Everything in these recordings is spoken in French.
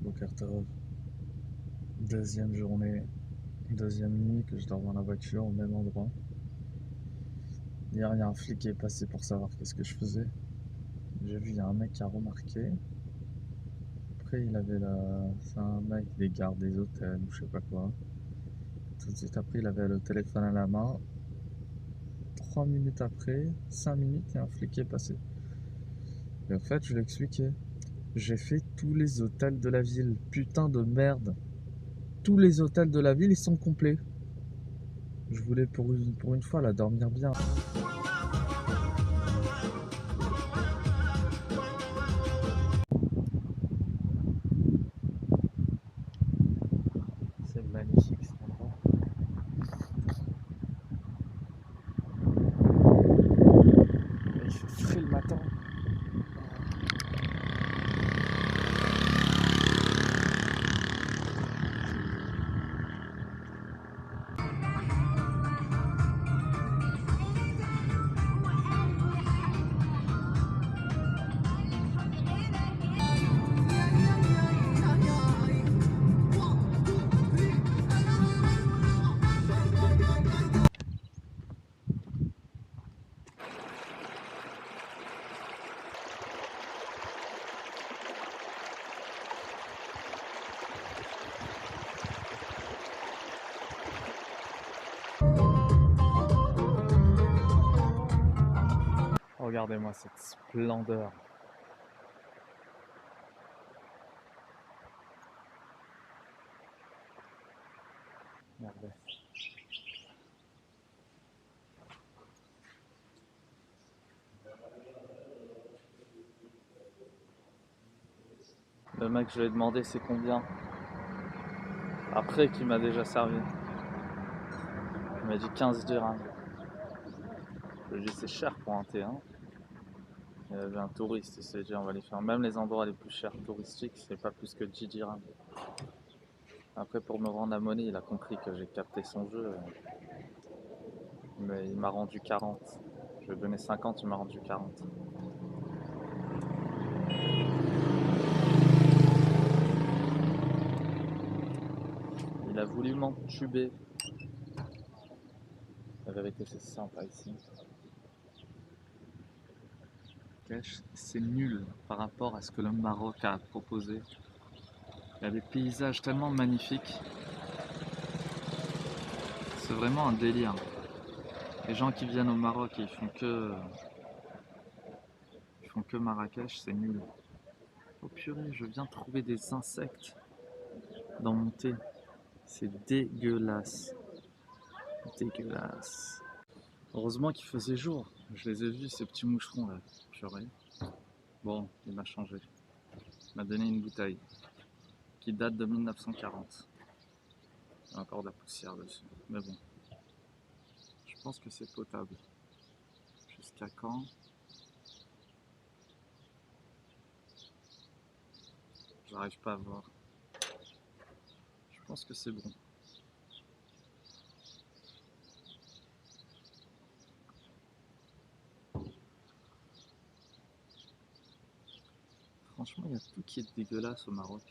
Boker Tov. Deuxième journée, deuxième nuit que je dors dans la voiture au même endroit. Hier, il y a un flic qui est passé pour savoir qu'est-ce que je faisais. J'ai vu, il y a un mec qui a remarqué. Après, il avait la... C'est un mec des gardes des hôtels ou je sais pas quoi. Tout de suite après, il avait le téléphone à la main. 3 minutes après, 5 minutes, il y a un flic qui est passé. Et en fait, je lui ai expliqué. J'ai fait tous les hôtels de la ville. Putain de merde. Tous les hôtels de la ville, ils sont complets. Je voulais pour une fois la dormir bien. C'est magnifique cet endroit. Il fait frais le matin. Regardez-moi cette splendeur. Regardez. Le mec, je lui ai demandé c'est combien. Après qu'il m'a déjà servi. Il m'a dit 15 dirhams. Je lui ai dit c'est cher pour un thé. Hein. Il y avait un touriste, il s'est dit on va les faire. Même les endroits les plus chers touristiques, c'est pas plus que 10 dirhams. Après pour me rendre la monnaie, il a compris que j'ai capté son jeu. Mais il m'a rendu 40. Je lui ai donné 50, il m'a rendu 40. Il a voulu m'entuber. La vérité, c'est sympa ici. C'est nul par rapport à ce que le Maroc a proposé. Il y a des paysages tellement magnifiques. C'est vraiment un délire. Les gens qui viennent au Maroc et ils font que Marrakech, c'est nul. Oh purée, je viens de trouver des insectes dans mon thé. C'est dégueulasse. Dégueulasse. Heureusement qu'il faisait jour. Je les ai vus, ces petits moucherons là. Purée. Bon, il m'a changé. Il m'a donné une bouteille qui date de 1940. Il y a encore de la poussière dessus. Mais bon, je pense que c'est potable. Jusqu'à quand? J'arrive pas à voir. Je pense que c'est bon. Franchement, il y a tout qui est dégueulasse au Maroc.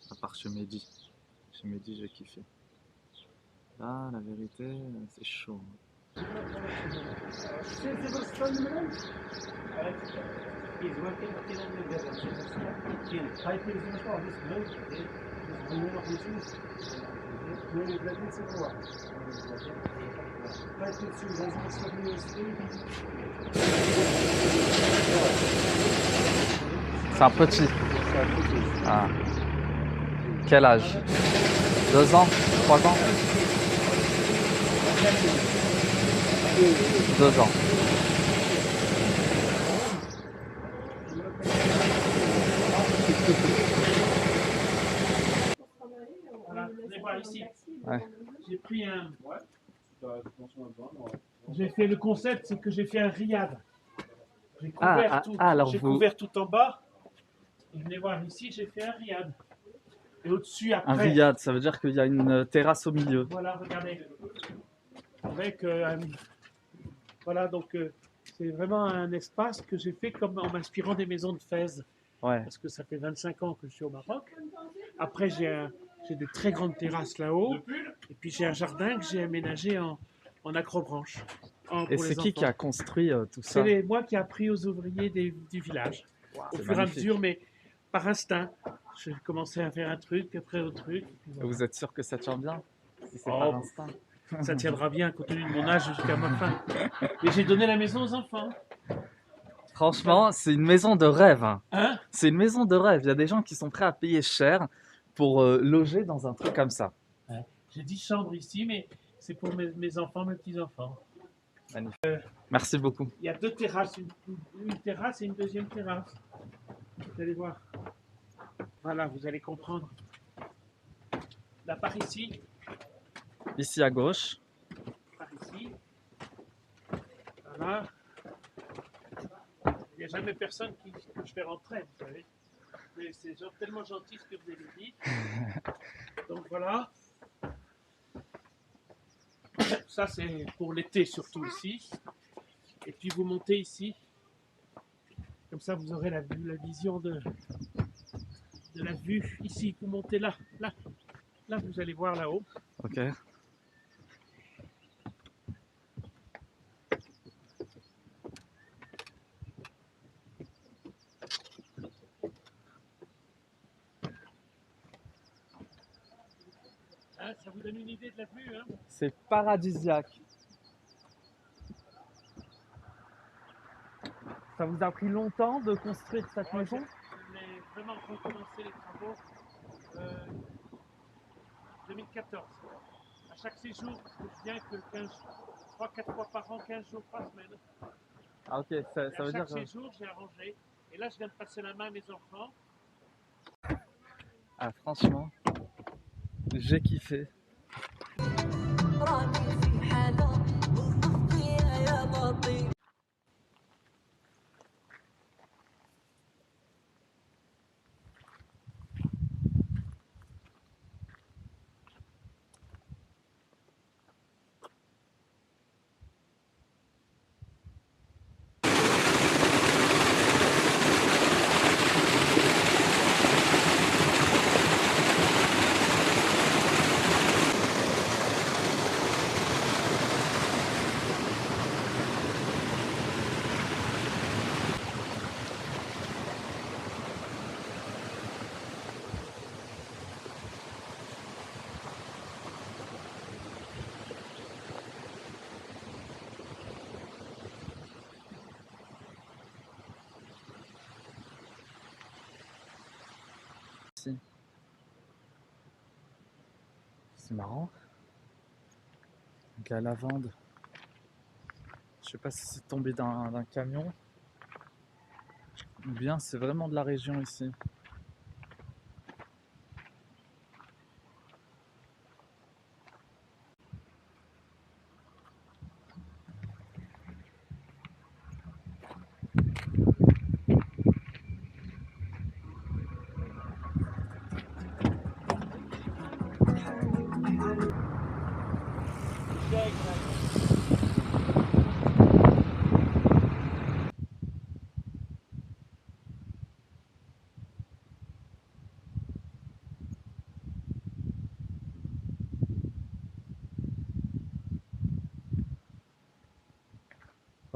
À part chez Mehdi. Chez Mehdi, j'ai kiffé. Là, la vérité, c'est chaud. C'est un petit. Ah. Quel âge? 2 ans? 3 ans? 2 ans. Voilà, vous allez voir ici. Ouais. J'ai pris un. J'ai fait le concept, c'est que j'ai fait un riad. J'ai couvert, couvert tout en bas. Et venez voir ici, j'ai fait un riad. Et au-dessus, après. Un riad, ça veut dire qu'il y a une terrasse au milieu. Voilà, regardez. Avec voilà, donc C'est vraiment un espace que j'ai fait comme en m'inspirant des maisons de Fès. Ouais. Parce que ça fait 25 ans que je suis au Maroc. Après, j'ai des très grandes terrasses là-haut. Et puis, j'ai un jardin que j'ai aménagé en acrobranche. Et c'est qui a construit tout ça? C'est moi qui ai appris aux ouvriers du village. Wow, au fur et à mesure, mais par instinct. J'ai commencé à faire un truc, après autre truc. Voilà. Vous êtes sûr que ça tient bien si c'est par instinct? Ça tiendra bien compte tenu de mon âge jusqu'à ma fin. Et j'ai donné la maison aux enfants. Franchement, c'est une maison de rêve. Hein? C'est une maison de rêve. Il y a des gens qui sont prêts à payer cher pour loger dans un truc comme ça. Ouais. J'ai 10 chambres ici, mais c'est pour mes enfants, mes petits-enfants. Magnifique. Merci beaucoup. Il y a 2 terrasses, une terrasse et une deuxième terrasse. Vous allez voir. Voilà, vous allez comprendre. Là, par ici. Ici à gauche. Par ici. Voilà. Il n'y a jamais personne que je fais rentrer, vous savez. Mais c'est tellement gentil ce que vous avez dit. Donc voilà. Ça, c'est pour l'été surtout ici. Et puis vous montez ici. Comme ça, vous aurez la vision de la vue ici. Vous montez là, vous allez voir là-haut. Ok. Hein, ça vous donne une idée de la vue, hein? C'est paradisiaque. Ça vous a pris longtemps de construire cette maison? J'ai vraiment recommencé les travaux 2014. À chaque séjour, parce que je viens que 3-4 fois par an, 15 jours par semaine. Ah ok, ça veut dire... À chaque séjour, j'ai arrangé. Et là, je viens de passer la main à mes enfants. Ah franchement, j'ai kiffé. C'est marrant. Donc la lavande. Je sais pas si c'est tombé d'un camion. Ou bien c'est vraiment de la région ici.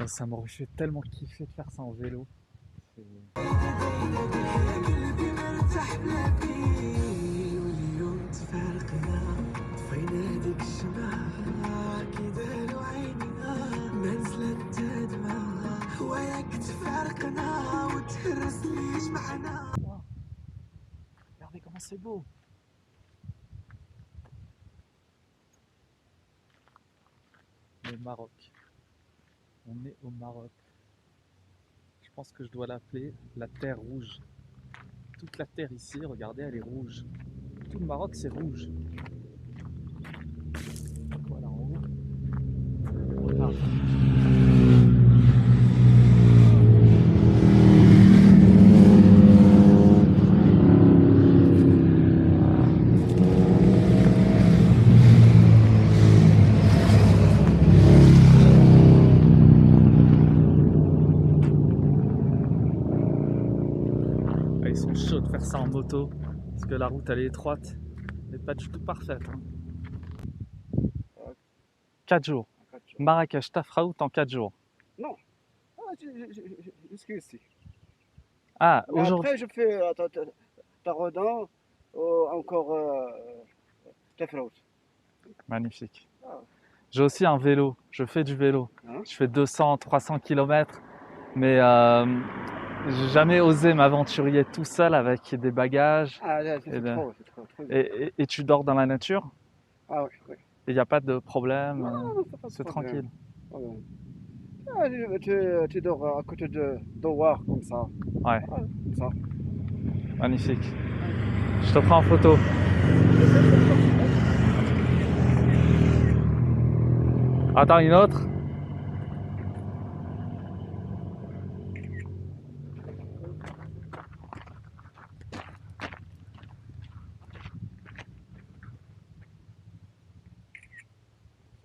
Oh, ça m'aurait fait tellement kiffer de faire ça en vélo. Wow. Regardez comment c'est beau. Le Maroc. On est au Maroc. Je pense que je dois l'appeler la terre rouge. Toute la terre ici, regardez, elle est rouge. Tout le Maroc, c'est rouge. Voilà, en haut. Regarde. chaud de faire ça en moto, parce que la route elle est étroite, et pas du tout parfaite. Hein. 4 jours. Marrakech, Tafraout en 4 jours. Non, jusqu'à ici. Ah, Mais aujourd'hui. après, je fais Taraudant, encore Tafraout. Magnifique. Ah. J'ai aussi un vélo, je fais du vélo. Hein? Je fais 200-300 km, mais j'ai jamais osé m'aventurer tout seul avec des bagages. Ah, là, Et, c'est de- trop, c'est trop. et tu dors dans la nature? Ah oui, oui. Il n'y a pas de problème, Non, c'est pas de c'est problème. tranquille. Ouais. Ah, tu dors à côté de Douar, comme ça. Ouais, Ah, comme ça. magnifique. Je te prends en photo. Attends, une autre?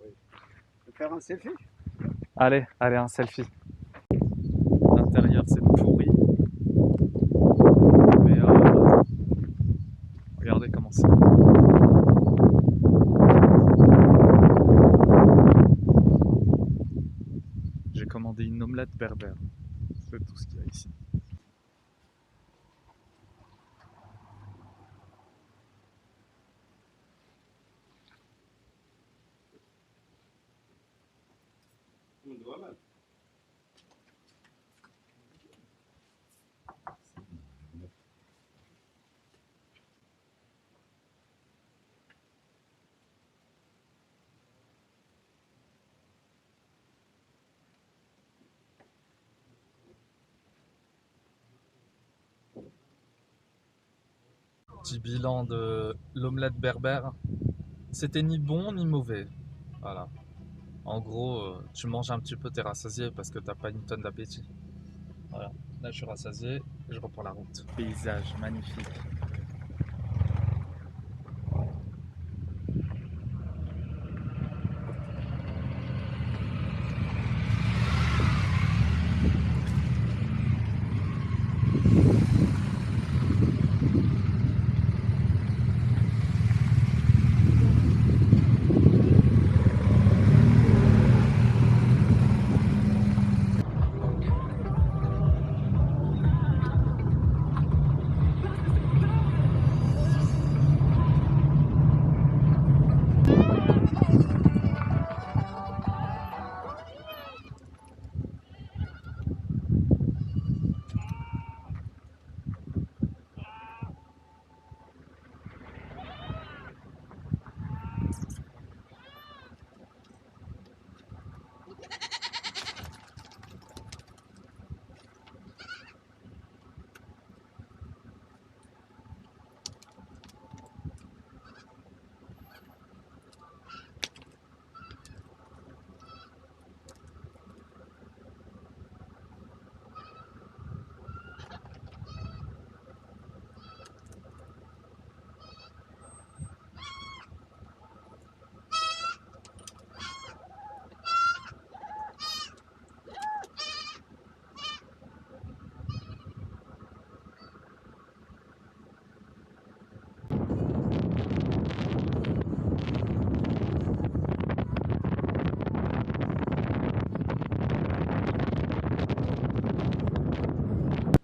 Tu veux faire un selfie? Allez, allez, un selfie. L'intérieur c'est pourri, mais regardez comment c'est. J'ai commandé une omelette berbère. C'est tout ce qu'il y a ici. Petit bilan de l'omelette berbère. C'était ni bon ni mauvais. Voilà. En gros, tu manges un petit peu, t'es rassasié parce que t'as pas une tonne d'appétit. Voilà. Là, je suis rassasié et je reprends la route. Paysage magnifique.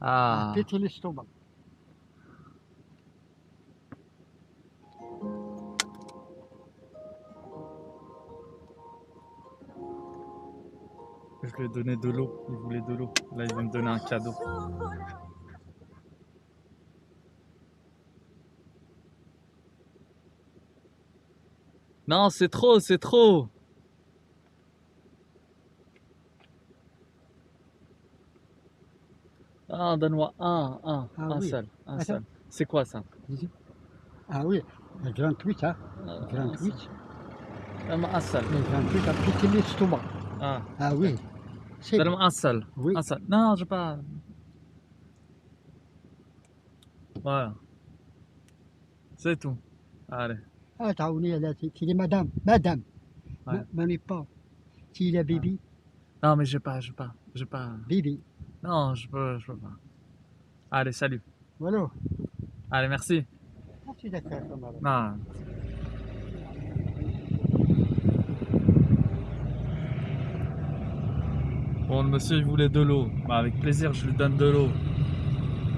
Ah, Petit l'estomac. je lui ai donné de l'eau. Il voulait de l'eau. Là, il veut me donner un cadeau. Non, c'est trop, c'est trop. Ah, donne-moi Ah un oui. seul, un Attends. seul. C'est quoi ça? Ah oui, le grand tweet, hein. Un Le grand seul. tweet. Donne-moi un seul. Le grand tweet à petit l'estomac. Ah, Ah oui. C'est donne-moi un seul. Oui. Un seul. Non, je veux pas. Voilà. C'est tout. Allez. Ah, t'as oublié là, c'est les madame. Madame. Ouais. M'en est pas. Si la bébé. Non, mais j'ai pas. Bébé. Non, je peux pas. Allez, salut. Bueno, Allez, merci. tu d'accord, madame. Non. Bon, le monsieur il voulait de l'eau. Bah, avec plaisir, je lui donne de l'eau.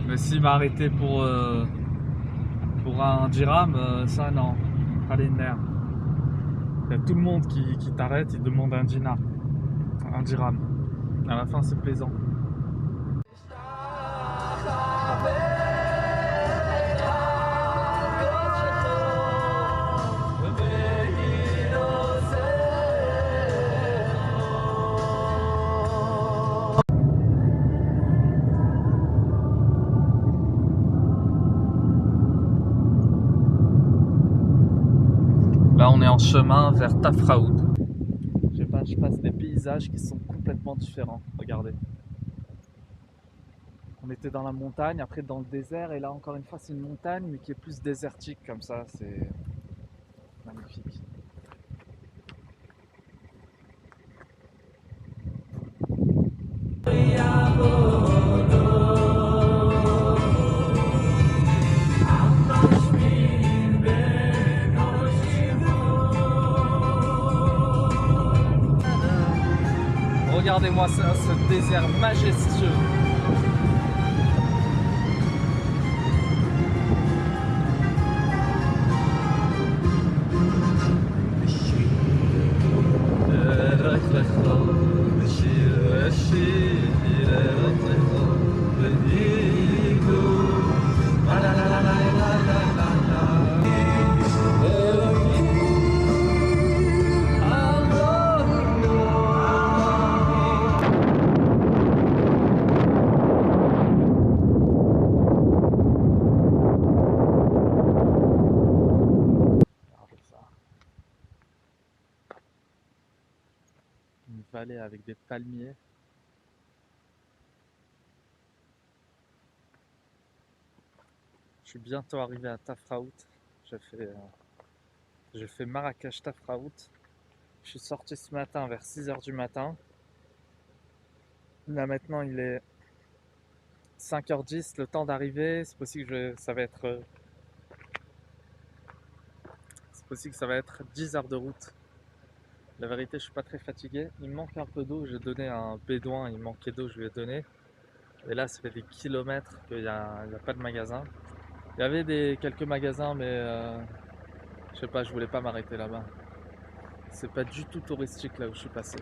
Mais s'il m'a arrêté pour un dirham, ça non. Pas les nerfs. Il y a tout le monde qui t'arrête, il demande un dinar. Un dirham. À la fin, c'est plaisant. Là, on est en chemin vers Tafraout. Je sais pas, je passe des paysages qui sont complètement différents. Regardez. On était dans la montagne, après dans le désert, et là encore une fois c'est une montagne mais qui est plus désertique comme ça, c'est magnifique. Regardez-moi ça, ce désert majestueux. Une vallée avec des palmiers. Je suis bientôt arrivé à Tafraout. Je fais Marrakech-Tafraout. Je suis sorti ce matin vers 6 h du matin. Là maintenant il est 5 h 10, le temps d'arriver. C'est possible que ça va être 10 heures de route. La vérité, je suis pas très fatigué. Il me manque un peu d'eau. J'ai donné à un bédouin, il manquait d'eau, je lui ai donné. Et là, ça fait des kilomètres qu'il n'y a pas de magasin. Il y avait quelques magasins, mais je sais pas, je voulais pas m'arrêter là-bas. C'est pas du tout touristique là où je suis passé.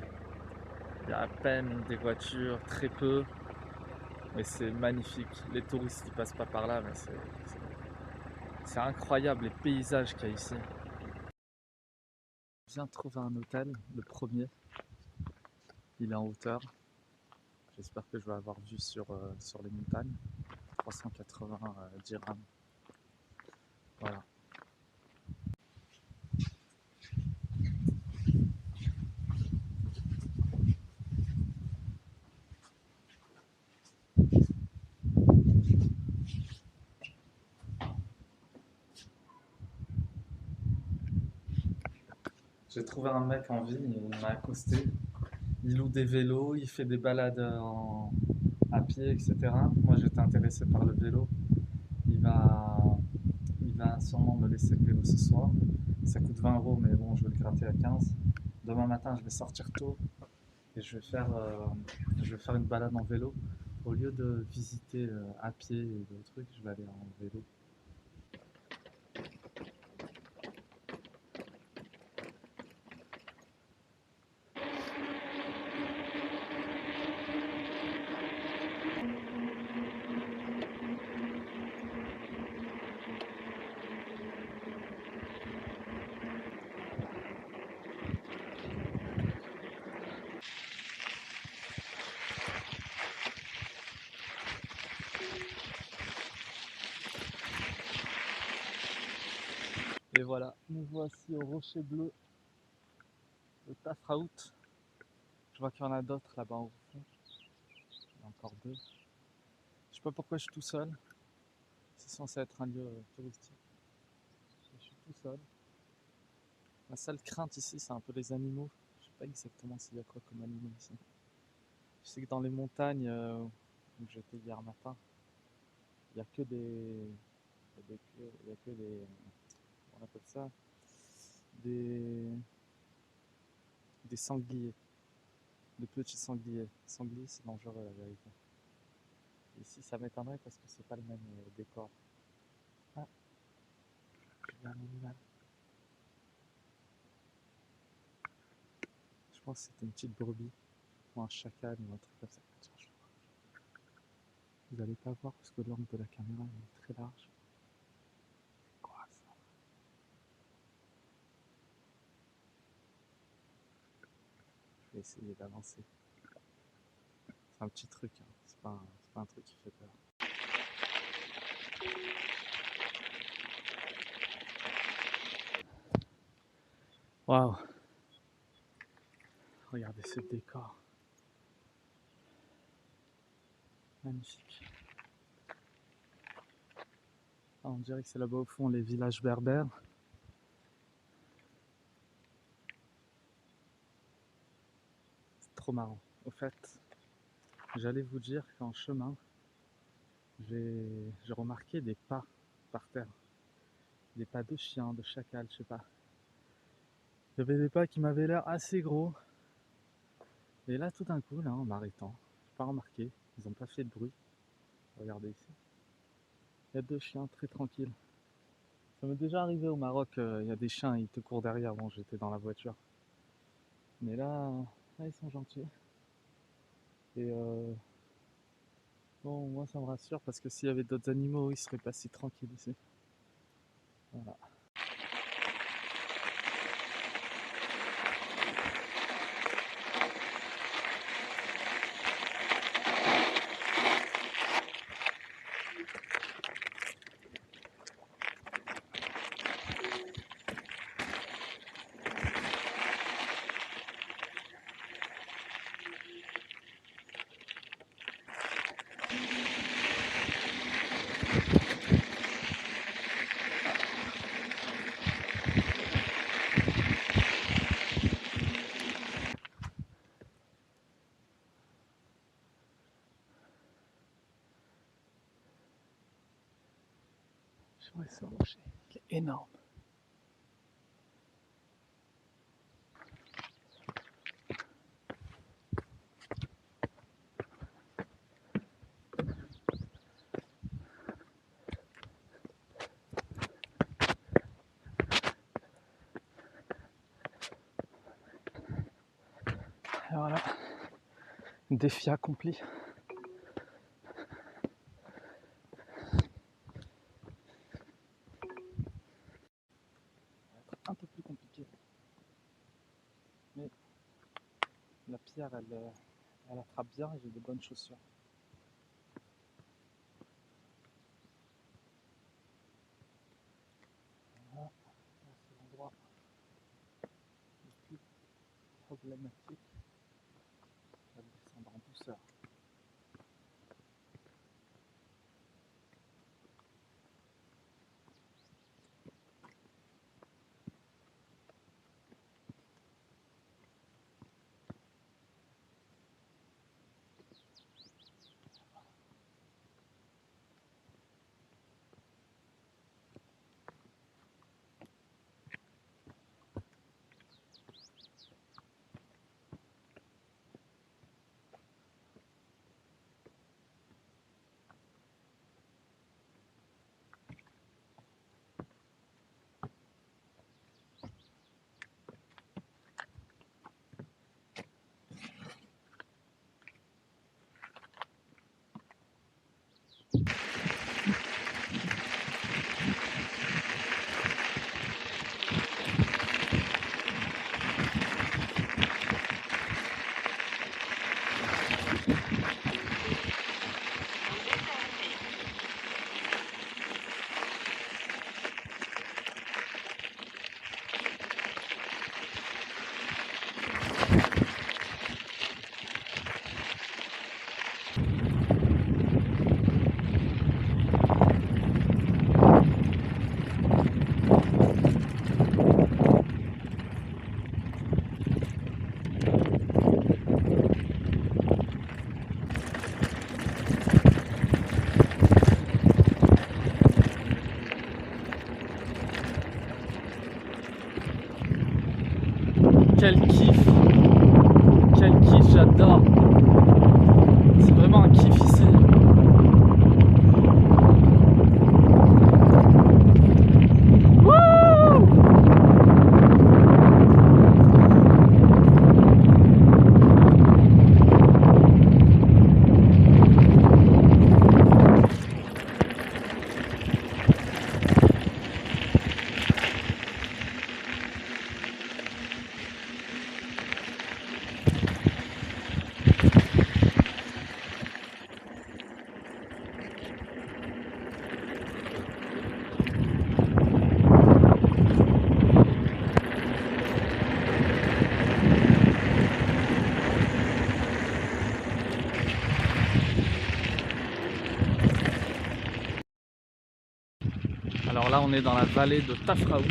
Il y a à peine des voitures, très peu. Mais c'est magnifique. Les touristes qui passent pas par là, mais c'est incroyable les paysages qu'il y a ici. Je viens de trouver un hôtel, le premier. Il est en hauteur. J'espère que je vais avoir vue sur les montagnes. 380 dirhams. Voilà. J'ai trouvé un mec en ville, il m'a accosté. Il loue des vélos, il fait des balades à pied, etc. Moi j'étais intéressé par le vélo. Il va, il va sûrement me laisser le vélo ce soir. Ça coûte 20 euros, mais bon, je vais le gratter à 15. Demain matin, je vais sortir tôt et je vais faire une balade en vélo. Au lieu de visiter à pied et des trucs, je vais aller en vélo. Et voilà, nous voici au rocher bleu de Tafraout. Je vois qu'il y en a d'autres là-bas au fond. Il y en a encore deux. Je sais pas pourquoi je suis tout seul. C'est censé être un lieu touristique. Je suis tout seul. Ma seule crainte ici, c'est un peu les animaux. Je sais pas exactement s'il y a quoi comme animaux ici. Je sais que dans les montagnes où j'étais hier matin, Il n'y a que des. Il y a que des. On appelle ça des, des sangliers, de petits sangliers. Sangliers, c'est dangereux la vérité. Ici, ça m'étonnerait parce que c'est pas le même décor. Ah, j'ai vu un animal. Je pense que c'était une petite brebis ou un chacal ou un truc comme ça. Tiens, vous n'allez pas voir parce que l'angle de la caméra est très large. C'est quoi ça? Je vais essayer d'avancer. C'est un petit truc, hein. C'est pas un truc qui fait peur. Waouh! Regardez ce décor. Magnifique. Ah, on dirait que c'est là-bas au fond les villages berbères. C'est trop marrant. Au fait, j'allais vous dire qu'en chemin, j'ai remarqué des pas par terre. Des pas de chiens, de chacal, je sais pas. Il y avait des pas qui m'avaient l'air assez gros. Et là, tout d'un coup, là, en m'arrêtant, j'ai pas remarqué, ils ont pas fait de bruit. Regardez ici. Il y a 2 chiens très tranquilles. Ça m'est déjà arrivé au Maroc, il y a des chiens, ils te courent derrière. Bon, j'étais dans la voiture. Mais là ils sont gentils. Et bon, moi ça me rassure parce que s'il y avait d'autres animaux, ils seraient pas si tranquilles ici. Voilà. Je vois ce rocher qui est énorme. Et voilà, défi accompli. Un peu plus compliqué. Mais la pierre, elle attrape bien et j'ai de bonnes chaussures. Voilà, c'est l'endroit le plus problématique. Je vais descendre en douceur. Quel kiff! Quel kiff, j'adore! C'est vraiment un kiff ici. Alors là, on est dans la vallée de Tafraout.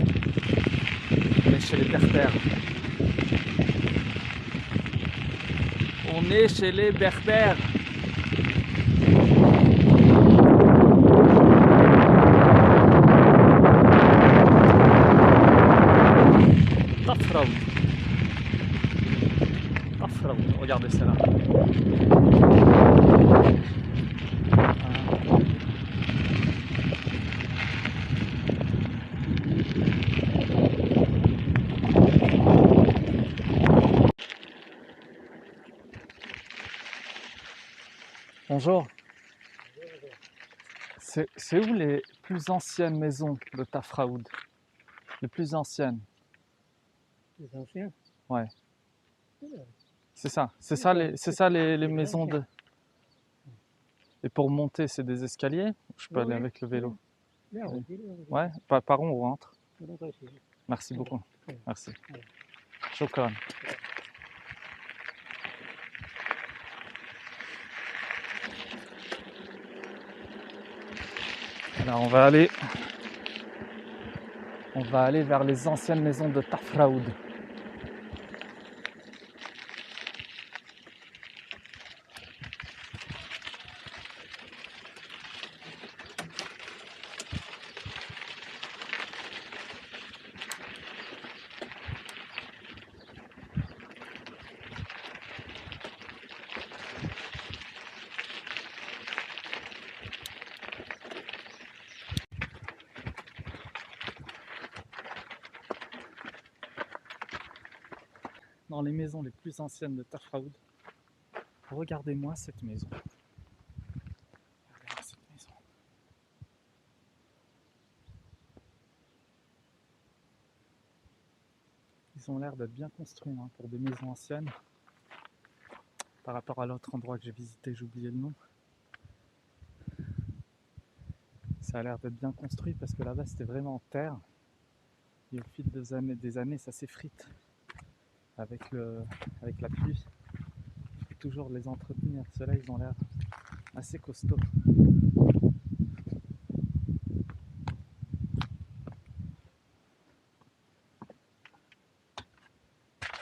On est chez les Berbères. On est chez les Berbères. Tafraout. Tafraout. Regardez celle-là. Bonjour. C'est où les plus anciennes maisons de Tafraout? Les plus anciennes? Les anciens. Ouais. C'est ça les maisons de... Et pour monter, c'est des escaliers? Je peux aller avec le vélo? Ouais, par où on rentre? Merci beaucoup. Merci. Shukran. Alors on va aller vers les anciennes maisons de Tafraout. Dans les maisons les plus anciennes de Tafraout. Regardez-moi cette maison. Regardez-moi cette maison. Ils ont l'air d'être bien construits hein, pour des maisons anciennes. Par rapport à l'autre endroit que j'ai visité, j'ai oublié le nom. Ça a l'air d'être bien construit parce que là-bas c'était vraiment en terre. Et au fil des années ça s'effrite avec la pluie. Il faut toujours les entretenir. Ceux-là ils ont l'air assez costauds.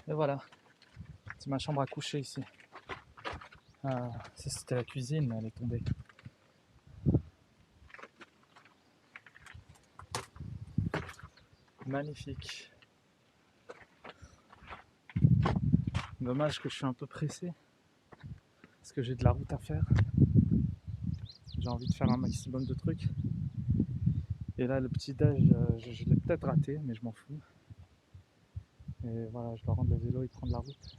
Et voilà, c'est ma chambre à coucher ici. Ah, ça c'était la cuisine, mais elle est tombée. Magnifique. Dommage que je suis un peu pressé parce que j'ai de la route à faire. J'ai envie de faire un maximum de trucs. Et là, le petit déj, je l'ai peut-être raté, mais je m'en fous. Et voilà, je dois rendre le vélo et prendre la route.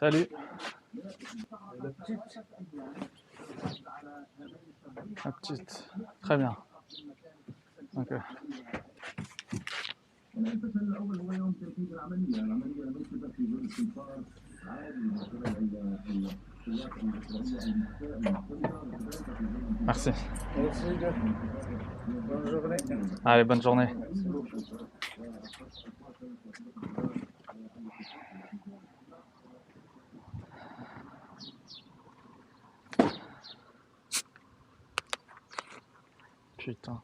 Salut. La petite. Très bien. Ok. Merci. Bonne journée. Allez, bonne journée. Putain.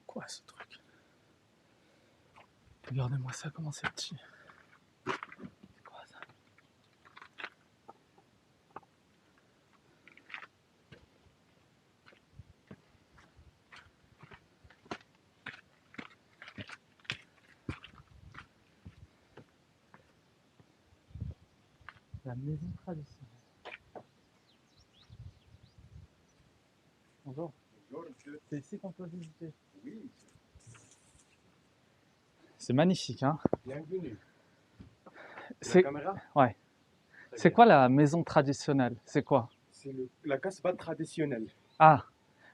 Quoi ce truc? Regardez-moi ça, comment c'est petit. C'est quoi ça? La maison traditionnelle. Bonjour. Bonjour, monsieur. C'est ici qu'on peut visiter. Oui, monsieur. C'est magnifique, hein? Bienvenue. La C'est caméra? ouais. Très C'est bien. quoi la maison traditionnelle? C'est quoi? C'est la casbah traditionnelle. Ah,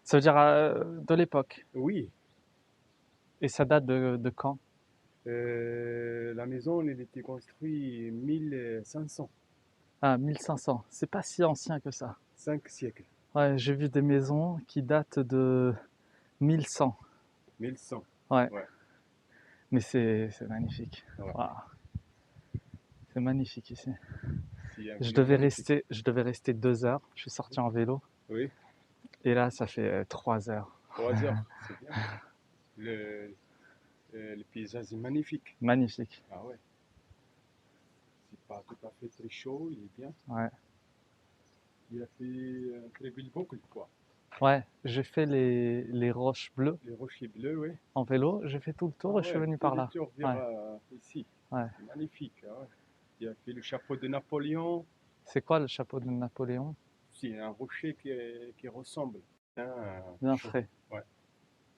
ça veut dire de l'époque. Oui. Et ça date de quand? La maison, elle était construite 1500, Ah, 1500. C'est pas si ancien que ça. 5 siècles. Ouais, j'ai vu des maisons qui datent de 1100. 1100. Ouais. Ouais. Mais c'est magnifique. Ouais. Waouh. C'est magnifique ici. C'est un Je climat devais magnifique. rester 2 heures. Je suis sorti en vélo. Oui, Et là, ça fait 3 heures. 3 heures. C'est bien. Le paysage est magnifique. Magnifique. Ah ouais. C'est pas tout à fait très chaud, il est bien. Ouais. Il a fait un très belle boucle, quoi. Ouais, j'ai fait les roches bleues Les rochers bleus, oui. en vélo. J'ai fait tout le tour Ah et je suis ouais, venu tout par le là. tour vers Ouais. ici. Ouais. C'est magnifique. Ah ouais. Il a fait le chapeau de Napoléon. C'est quoi le chapeau de Napoléon? C'est un rocher qui ressemble. Bien Chaud. frais. Ouais.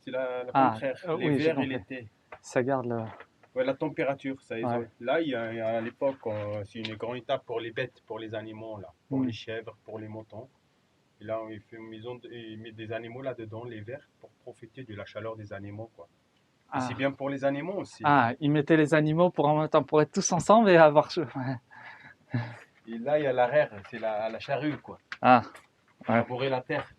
C'est le Ah, contraire. Les oui, j'ai verts, il compris. était. Ça garde le... Ouais, la température, ça Ouais. isole. Là, à l'époque, c'est une grande étape pour les bêtes, pour les animaux, là. Pour Mm. les chèvres, pour les moutons. Et là, il fait une maison, il met des animaux là-dedans, les vers, pour profiter de la chaleur des animaux, quoi. Et Ah. c'est bien pour les animaux aussi. Ah, ils mettaient les animaux pour en même temps pour être tous ensemble et avoir... Ouais. Et là, il y a l'arrière, c'est la charrue, quoi. Ah, Pour ouais. labourer la terre.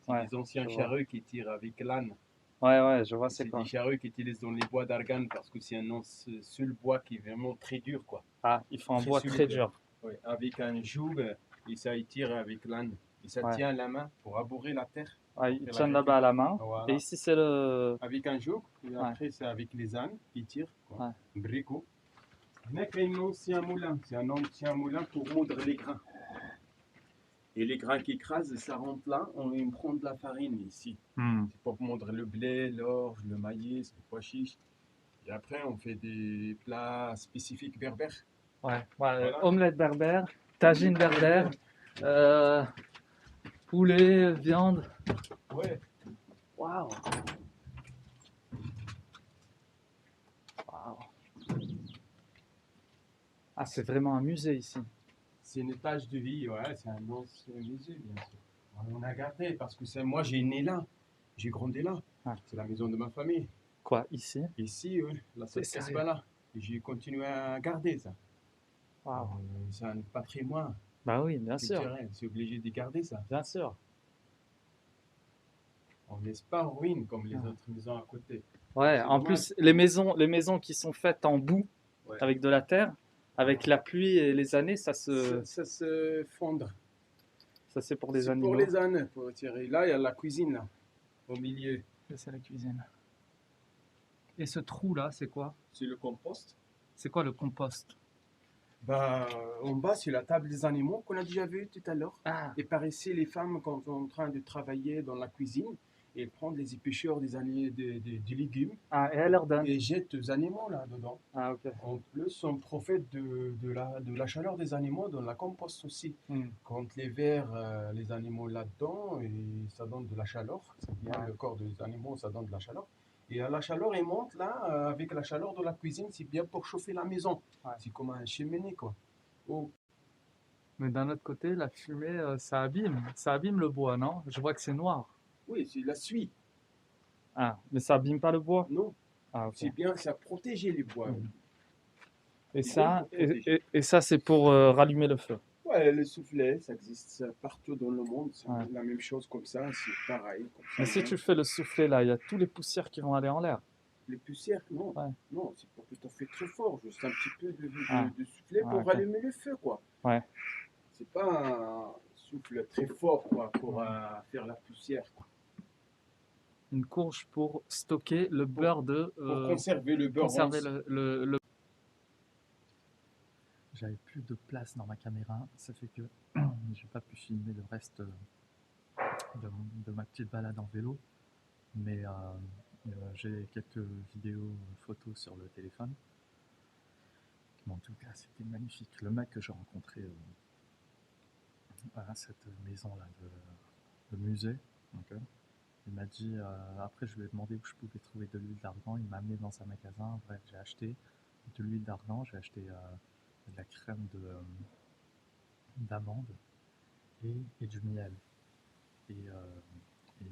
C'est Ouais, des anciens je vois. charrues qui tirent avec l'âne. Ouais, je vois c'est C'est quoi. des charrues qu'ils utilisent dans les bois d'argan parce que c'est un seul bois qui est vraiment très dur, quoi. Ah, il faut un Très bois solide. très dur. Ouais, avec un joug, et ça, il tire avec l'âne. Et ça Ouais. tient à la main pour labourer la terre. Ouais, pour ils faire tiennent l'agriculture. là-bas à la main. Voilà. Et ici, c'est le. Avec un joug, et Ouais. après, c'est avec les ânes qui tirent, quoi. Ouais. Un bricot. On a créé un ancien moulin. C'est un ancien moulin pour moudre les grains. Et les grains qui écrasent, ça rentre là, on prend de la farine ici. Hmm. C'est pour moudre le blé, l'orge, le maïs, le pois chiche. Et après, on fait des plats spécifiques berbères. Ouais, Voilà. omelette berbère, tagine berbère, poulet, viande. Ouais. Waouh! Waouh! Ah, c'est vraiment un musée ici. C'est une tâche de vie, ouais, c'est un ancien musée, bien sûr. On a gardé parce que moi, j'ai né là, j'ai grandi là. Ah. C'est la maison de ma famille. Quoi, ici? Ici, ouais, la C'est seule sérieux? là. Et j'ai continué à garder ça. Waouh! C'est un patrimoine Bah oui, bien sûr, culturel, c'est obligé de garder ça. bien sûr. On ne laisse pas en ruine comme les Ah. autres maisons à côté. Ouais, C'est en dommage. plus, les maisons qui sont faites en boue, Ouais. avec de la terre, avec la pluie et les années, ça Ça se fondre. c'est pour les C'est animaux. pour les ânes, pour tirer. Là, il y a la cuisine, là, au milieu. Ça, c'est la cuisine. Et ce trou-là, c'est quoi? C'est le compost. C'est quoi le compost? Bah, en bas, c'est la table des animaux qu'on a déjà vu tout à l'heure. Ah, Et par ici, les femmes, quand sont en train de travailler dans la cuisine, elles prennent les épluchures des légumes ah, et elle leur donne. et jettent les animaux là-dedans. Ah, ok. En plus, on profite de la chaleur des animaux dans la compost aussi. Hmm. Quand les vers, les animaux là-dedans, et ça donne de la chaleur. C'est bien, Ouais. le corps des animaux, ça donne de la chaleur. Et la chaleur, elle monte là, avec la chaleur de la cuisine, c'est bien pour chauffer la maison. Ouais. C'est comme un cheminée, quoi. Oh, Mais d'un autre côté, la fumée, ça abîme le bois, non? Je vois que c'est noir. oui, c'est la suie. Ah, mais ça abîme pas le bois? Non, Ah, ok. c'est bien, ça protège les bois. Mhm. Et C'est ça, bien pour protéger. et ça, c'est pour rallumer le feu. Ouais, le soufflet, ça existe partout dans le monde. C'est Ouais. la même chose comme ça, c'est pareil. Comme ça, Mais si hein. tu fais le soufflet là, il y a tous les poussières qui vont aller en l'air. Les poussières, non. Ouais. Non, c'est pas tout à fait très fort. Juste un petit peu Ah. de soufflet pour ok. rallumer le feu, quoi. Ouais. C'est pas un souffle très fort, quoi, pour faire la poussière, quoi. Une courge pour stocker le beurre de... Pour conserver le beurre conserver rance. le... J'avais plus de place dans ma caméra, ça fait que j'ai pas pu filmer le reste de ma petite balade en vélo, mais j'ai quelques vidéos, photos sur le téléphone. Mais en tout cas, c'était magnifique. Le mec que j'ai rencontré à cette maison-là de musée, ok, il m'a dit, après je lui ai demandé où je pouvais trouver de l'huile d'argan, il m'a amené dans un magasin, bref, j'ai acheté de l'huile d'argan, j'ai acheté de la crème d'amande et du miel. Et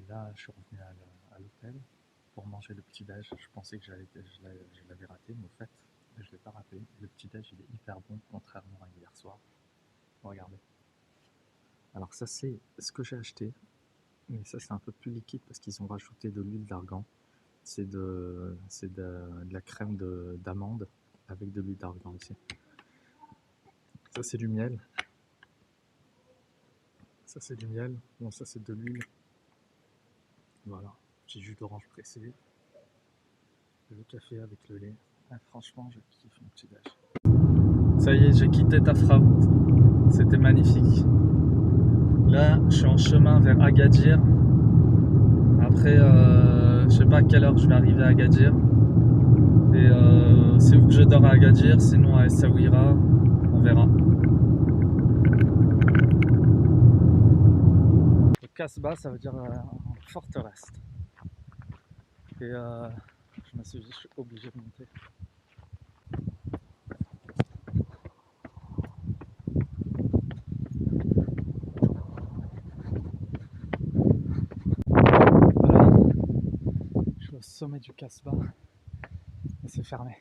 là, je suis revenu à l'hôtel pour manger le petit-déj. Je pensais que je l'avais raté, mais au fait, je ne l'ai pas raté. Le petit-déj, il est hyper bon, contrairement à hier soir. Regardez. Alors ça, c'est ce que j'ai acheté. Mais ça, c'est un peu plus liquide parce qu'ils ont rajouté de l'huile d'argan. C'est de la crème d'amande avec de l'huile d'argan ici. Ça, c'est du miel. Ça, c'est du miel. Bon, ça, c'est de l'huile. Voilà. Petit jus d'orange pressé. Le café avec le lait. Ah, franchement, je kiffe mon petit déj. Ça y est, j'ai quitté Tafraout. C'était magnifique. Là, je suis en chemin vers Agadir. Après, je sais pas à quelle heure je vais arriver à Agadir. Et c'est où que je dors à Agadir, sinon à Essaouira, on verra. Le Kasbah, ça veut dire forteresse. Et je me suis dit, je suis obligé de monter. Voilà, je suis au sommet du Kasbah et c'est fermé.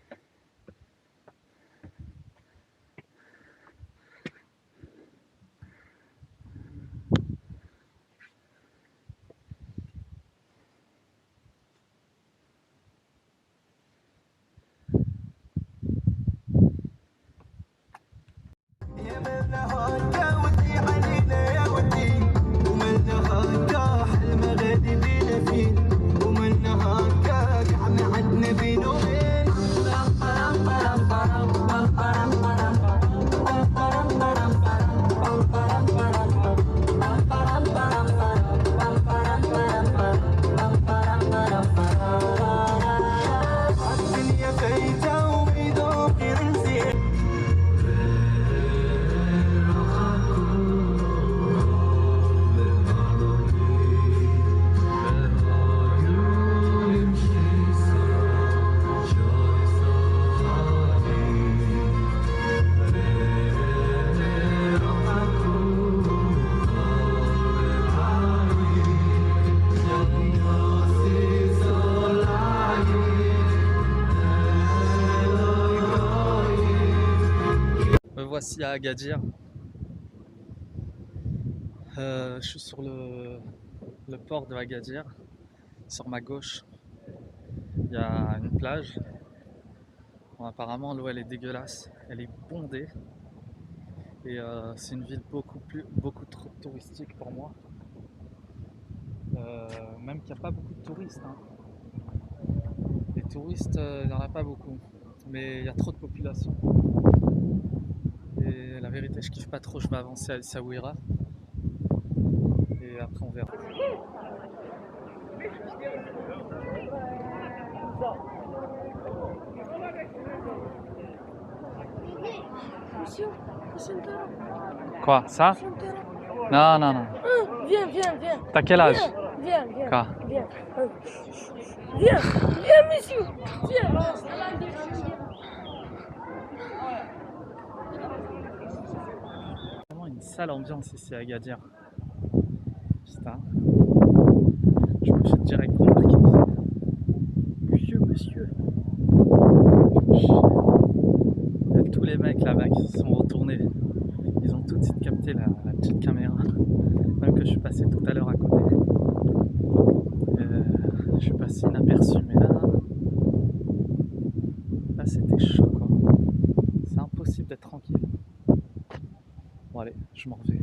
voici à Agadir. Je suis sur le port de Agadir. Sur ma gauche, il y a une plage. Bon, apparemment, l'eau elle est dégueulasse, elle est bondée. Et c'est une ville beaucoup trop touristique pour moi. Même qu'il n'y a pas beaucoup de touristes. Hein. Les touristes, il n'y en a pas beaucoup. Mais il y a trop de population. Et la vérité, je kiffe pas trop. Je vais avancer à Essaouira. Et après, on verra. Monsieur, présente-toi. Quoi, ça? Présente-toi. Non, non, non. Viens, viens, viens. T'as quel âge? Viens, viens. Quoi? Viens. Viens, viens, monsieur. Viens. Vraiment une sale ambiance ici à Agadir. Putain. Je me fais direct remarquer. Monsieur. Il y a tous les mecs là-bas qui se sont retournés. Ils ont tout de suite capté la petite caméra. Même que je suis passé tout à l'heure à côté. Je suis passé inaperçu, mais là c'était chaud quoi. C'est impossible d'être tranquille. Bon allez, je m'en vais.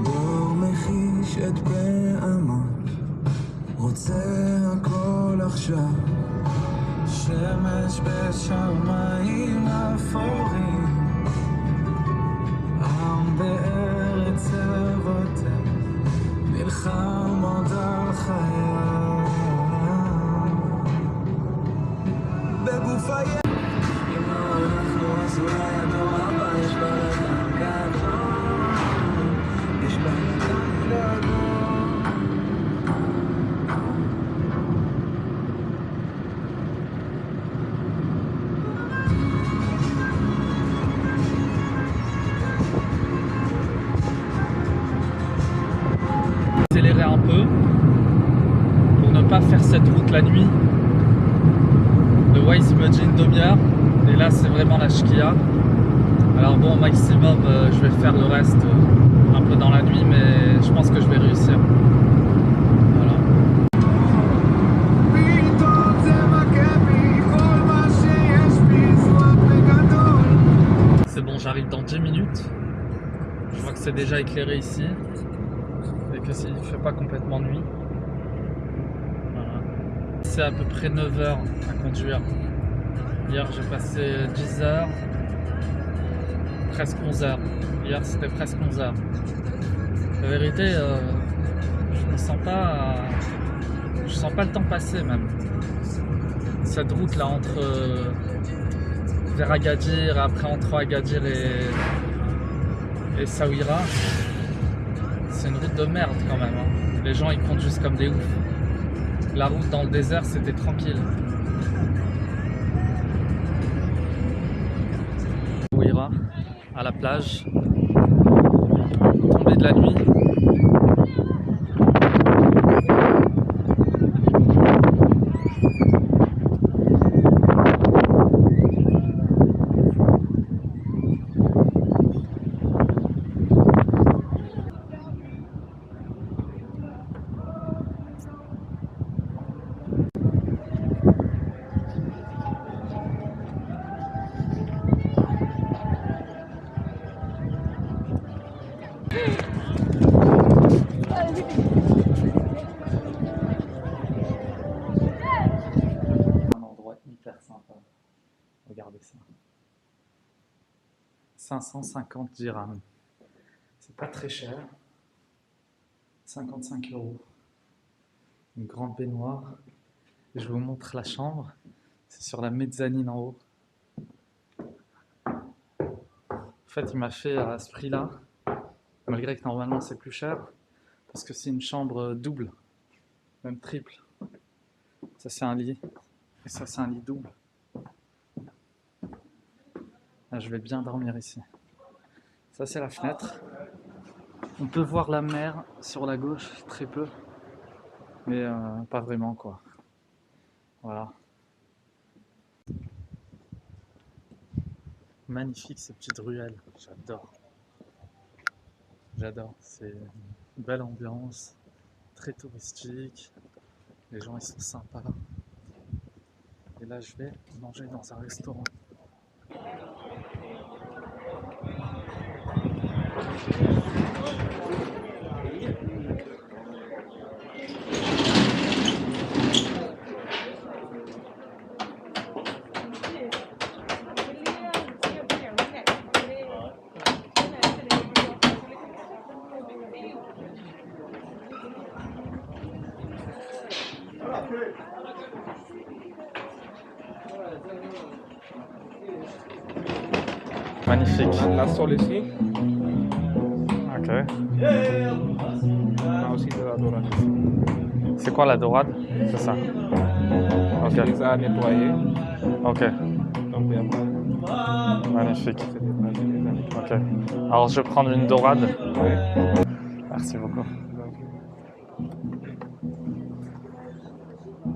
דור מחיש את פעמון, רוצה הכל עכשיו, שמש בשמיים אפורים, עם בארץ אבותיו, נלחם עוד על חייו, בגוף הים. אם לא אנחנו אז אולי הדור הבא יש בלגן גדול, יש בלגן גדול. Accélérer un peu pour ne pas faire cette route la nuit. Le Waze me dit une demi-heure et là c'est vraiment la shkia. Alors bon, au maximum je vais faire le reste un peu dans la nuit, mais je pense que je vais réussir. Voilà. C'est bon, j'arrive dans 10 minutes. Je vois que c'est déjà éclairé ici et que il ne fait pas complètement nuit. Voilà. C'est à peu près 9 heures à conduire. Hier j'ai passé 10 heures, presque 11 heures. Hier c'était presque 11 heures. La vérité, je sens pas le temps passer même. Cette route là entre vers Agadir et après entre Agadir et Essaouira, c'est une route de merde quand même. Hein. Les gens ils conduisent comme des oufs. La route dans le désert c'était tranquille. Essaouira, à la plage, tombée de la nuit. Un endroit hyper sympa. Regardez ça. 550 dirhams. C'est pas très cher. 55 €. Une grande baignoire. Et je vous montre la chambre. C'est sur la mezzanine en haut. En fait, il m'a fait à ce prix-là, malgré que normalement c'est plus cher, parce que c'est une chambre double, même triple. Ça c'est un lit, et ça c'est un lit double. Là, je vais bien dormir ici. Ça c'est la fenêtre. On peut voir la mer sur la gauche, très peu, mais pas vraiment quoi. Voilà. Magnifique ces petites ruelles, j'adore. J'adore, c'est une belle ambiance, très touristique, les gens ils sont sympas. Et là je vais manger dans un restaurant. Magnifique. La sole ici, Ok. on a aussi de la dorade. C'est quoi la dorade? C'est ça. On Ok. les a nettoyés, Ok. donc il y a pas. Magnifique. C'est des bras, on les a nettoyés. Ok. Alors je vais prendre une dorade. Ouais. Merci beaucoup. Donc,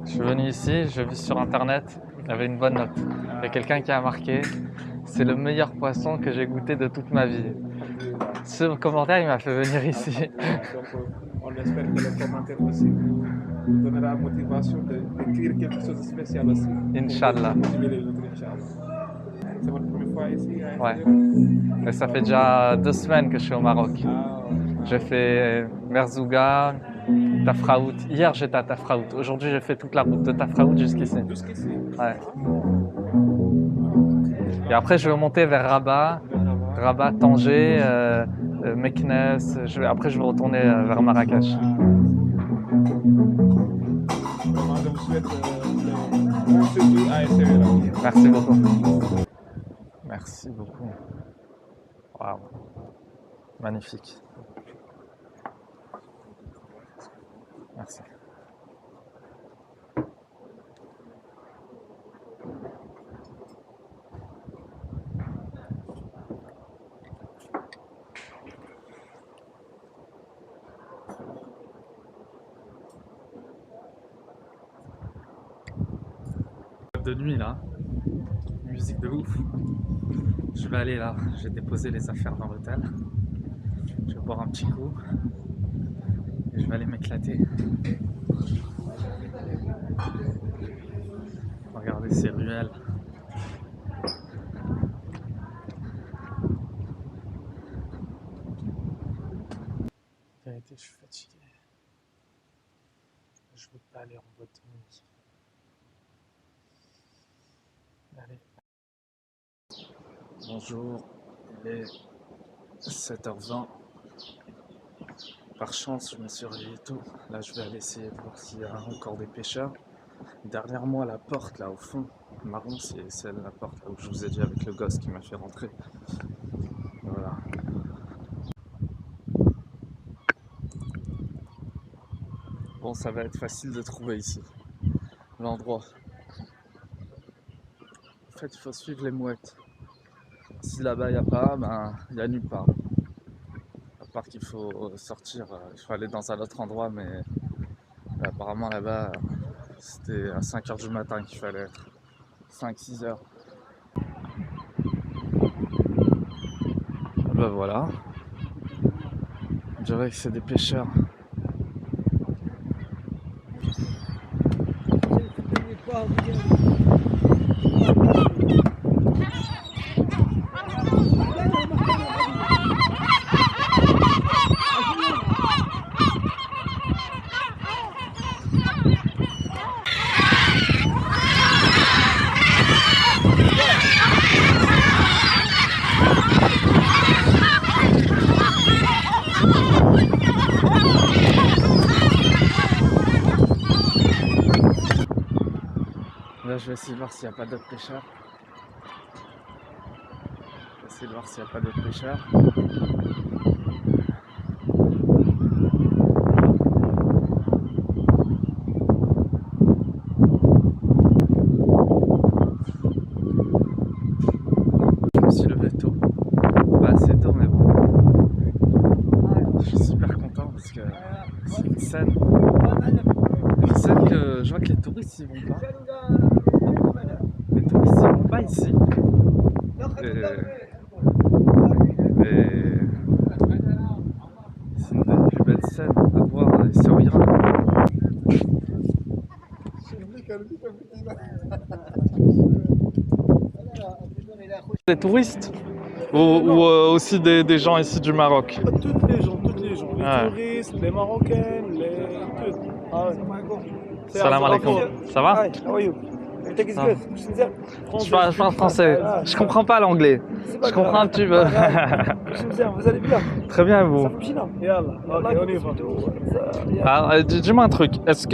Je suis venu ici, j'ai vu sur internet, il y avait une bonne note. Il y a quelqu'un qui a marqué, c'est le meilleur poisson que j'ai goûté de toute ma vie. Ce commentaire, il m'a fait venir ici. on espère que le commentaire aussi vous donnera la motivation d'écrire quelque chose de spécial aussi. Inch'Allah. Pour motiver les autres, Inch'Allah. C'est votre première fois ici à Ouais. Essaouira? Et ça fait déjà 2 semaines que je suis au Maroc. J'ai fait Merzouga, Tafraout. Hier j'étais à Tafraout. Aujourd'hui j'ai fait toute la route de Tafraout jusqu'ici. Jusqu'ici. Ouais. Et après je vais monter vers Rabat, Tanger, Meknes. Après je vais retourner vers Marrakech. Vraiment, je vous souhaite le bon séjour à Essaouira. Merci beaucoup. Merci beaucoup. Waouh. Magnifique. Merci. De nuit là, musique de ouf. Je vais aller là, j'ai déposé les affaires dans l'hôtel. Je vais boire un petit coup et je vais aller m'éclater. Regardez ces ruelles. En vérité, je suis fatigué. Je veux pas aller en boîte de nuit. Allez. Bonjour, il est 7h20. Par chance, je me suis réveillé tôt. Là, je vais aller essayer de voir s'il y a encore des pêcheurs. Derrière moi, la porte, là, au fond, marron, c'est celle, la porte, là où je vous ai dit avec le gosse qui m'a fait rentrer. Voilà. Bon, ça va être facile de trouver ici, l'endroit. En fait, il faut suivre les mouettes. Si là-bas, il n'y a pas, ben, il n'y a nulle part. À part qu'il faut sortir, il faut aller dans un autre endroit, mais apparemment là-bas, c'était à 5h du matin qu'il fallait être. 5-6 heures. Ben voilà. On dirait que c'est des pêcheurs. Là, je vais essayer de voir s'il n'y a pas d'autres pêcheurs. Je vais essayer de voir s'il n'y a pas d'autres pêcheurs. Je me suis levé tôt. Pas assez tôt, mais bon. Je suis super content parce que c'est une scène. Une scène que je vois que les touristes ils vont pas. Les touristes ils vont pas ici. Et c'est une des plus belles scènes à voir ici au Iran. Des touristes ou aussi des gens ici du Maroc? Toutes les gens. Les Ouais. touristes, les Marocains, les... tout. Ah ouais. Salam alaikum. Ça va? Hi, how are you? Take his Ah. good. Je parle français. Je comprends pas l'anglais. Je comprends un petit peu. Vous allez bien? Très bien, vous. Yallah, ok, on y va. Alors, dis-moi un truc. Est-ce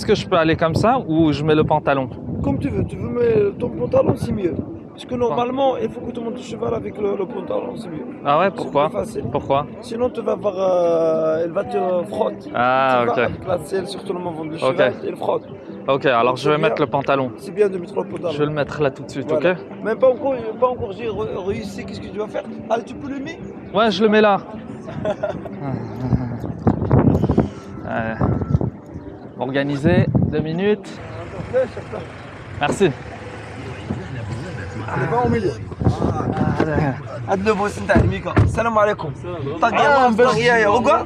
que je peux aller comme ça ou je mets le pantalon? Comme tu veux mettre ton pantalon, c'est mieux. Parce que normalement, il faut que tu montes le cheval avec le pantalon, c'est mieux. Ah ouais, C'est pourquoi? plus facile. Pourquoi? Sinon, tu vas voir, elle va te frotter. Ah, Tu ok. vas avec la selle, surtout le moment du Ok. cheval, elle frotte. Ok, alors je vais C'est bien. mettre le pantalon. C'est bien de mettre le pantalon. Je vais le mettre là tout de suite, Voilà. ok? Mais pas encore, j'ai réussi, qu'est-ce que tu vas faire? Allez, tu peux le mettre? Ouais, je le mets là. Organisé, 2 minutes. Merci. Allez, va au milieu. هاد لو بوس نتاع الميكا السلام عليكم طاقية طاقية يا وقع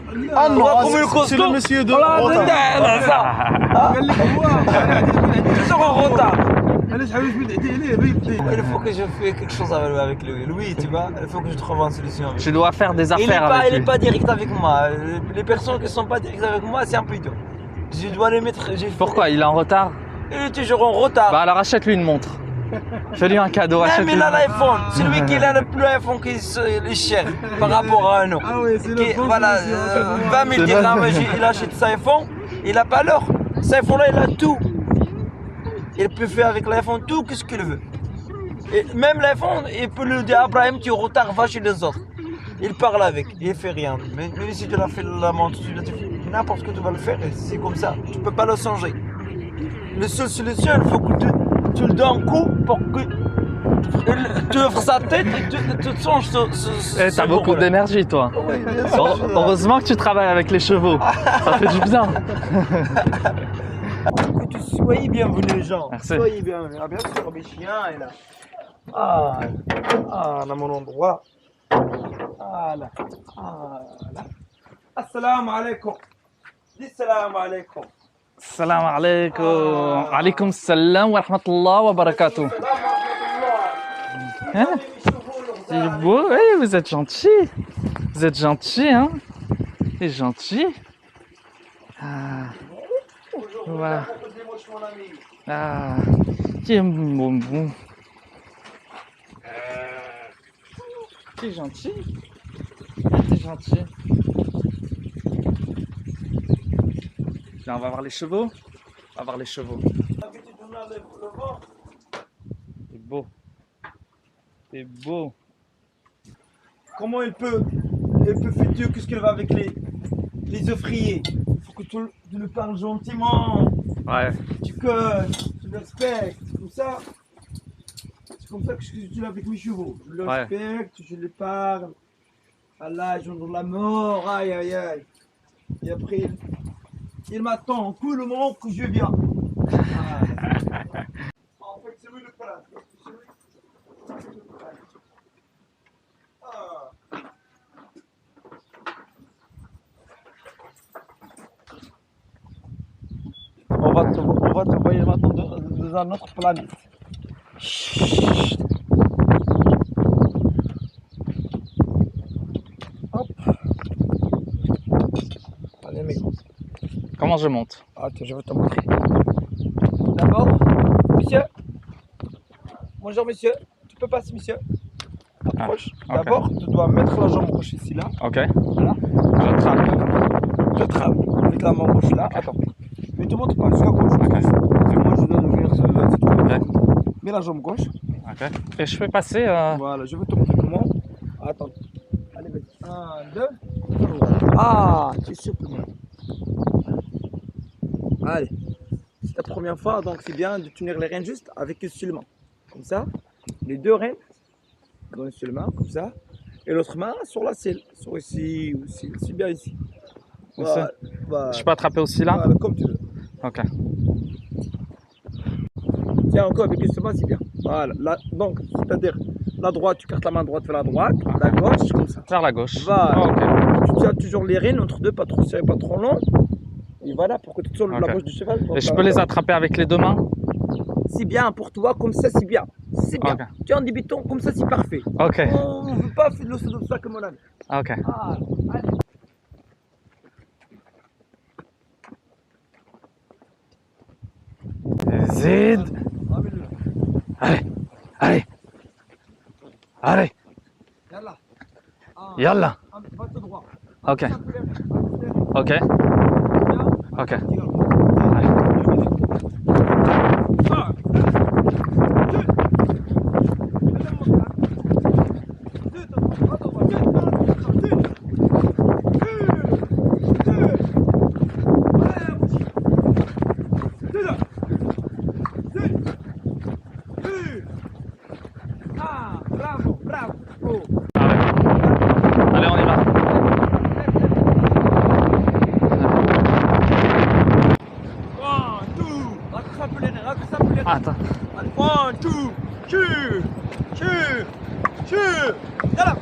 نروحوا من الكوستو C'est le monsieur de نتاع العصا قال لك هو toujours en retard. علاش حاولت تدعي عليه بيت Il faut que je fasse quelque chose avec lui. Louis, tu vois, il faut que je trouve une solution avec lui. Tu dois faire des Il affaires avec est lui. pas direct avec moi. Les personnes qui sont pas directes avec moi, c'est un peu dur. Je dois les mettre. Pourquoi? Il est en retard? Il est toujours en retard. Bah alors achète-lui une montre. Fais-lui un cadeau, Même achète-lui. il a l'iPhone. C'est lui qui a le plus iPhone qui est cher par rapport à nous. Ah oui, c'est le Qui- bon voilà, solution. 20 000 dirhams, il achète sa iPhone, il n'a pas l'or. Sa iPhone là, il a tout. Il peut faire avec l'iPhone tout ce qu'il veut. Et même l'iPhone, il peut lui dire à Abraham, tu es en retard, va chez les autres. Il parle avec, il fait rien. Mais si tu l'as fait la montre, n'importe ce que tu vas le faire, et c'est comme ça. Tu peux pas le changer. La seule solution, il faut que tu le donnes un coup pour que tu ouvres sa tête et tu changes Eh, t'as beaucoup d'énergie, toi. Oui, bien sûr. Heureusement que tu travailles avec les chevaux. Ça fait du bien. Que tu soyez bienvenus les gens. Merci. Soyez bienvenus. Ah, bien sûr, mes chiens est là. Ah, on a mon endroit. Ah là. Ah là. Assalamu alaikum. Dis salam alaikum. Salam alaikum. Alaikum salam wa rahmatullah wa barakatuh. Hein? C'est beau, oui, vous êtes gentil. Vous êtes gentil, hein? T'es gentil. Ah. Voilà. Ah. Qui est bon bon. T'es gentil. T'es gentil. Là, on va voir les chevaux. On va voir les chevaux. C'est beau. C'est beau. Comment il peut faire Dieu qu'est-ce qu'il va avec les offriers? Il faut que tu le parles gentiment. Ouais. Tu le respectes, comme ça. C'est comme ça que je suis avec mes chevaux. Je le Ouais. respecte, je les parle. Allah, je donne la mort, aïe aïe aïe. Et après, il m'attend tout le moment que je viens. En fait, c'est lui le prince. On va te voyer maintenant dans un autre planète. Chut. Hop. Allez, mec. Comment je monte? Attends, je vais te montrer. D'abord, monsieur. Bonjour, monsieur. Tu peux passer, monsieur. Approche. ok. D'abord, tu dois mettre la jambe gauche ici, là. Ok. Voilà. Je trappe. Je trappe avec la main gauche là. Attends. Mais te montre pas jusqu'à gauche. Moi, je dois ouvrir cette Ok. Mets la jambe gauche. Ok. Et je fais passer. Voilà, je vais te montrer comment. Attends. Allez, vas-y. 1, 2. Ah, tu es souple. Allez. C'est ta première fois, donc c'est bien de tenir les rênes juste avec une seule main. Comme ça. Les deux rênes dans une seule main, comme ça. Et l'autre main sur la selle. Sur ici, aussi. C'est bien ici. Voilà. Voilà. Je peux attraper aussi là? Voilà, comme tu veux. Ok. Tiens, encore avec une seule main, c'est bien. Voilà. Là, donc, c'est-à-dire, La droite, tu cartes la main droite vers la droite. La gauche, comme ça. Vers la gauche. Voilà. Ah, ok. Tu tiens toujours les rênes entre deux, pas trop serré, pas trop long. Et voilà, pour que tu sois Ok. la gauche du cheval. Et je peux les attraper avec les deux mains? C'est bien pour toi, comme ça, c'est bien. C'est bien. Ok. Tu es en débutant, comme ça, c'est parfait. Ok. On ne veut pas faire de ça comme on a. Ok. Ah, allez. Zid. Allez. Allez. Allez. Yallah. Ah, Yallah. va tout droit. Ok. Ok. Ok. Ah, bravo, bravo. Allez, on y va. One, two. Rattrape les rênes, rattrape les rênes. Attends. One, two, two, two, two. Yallah.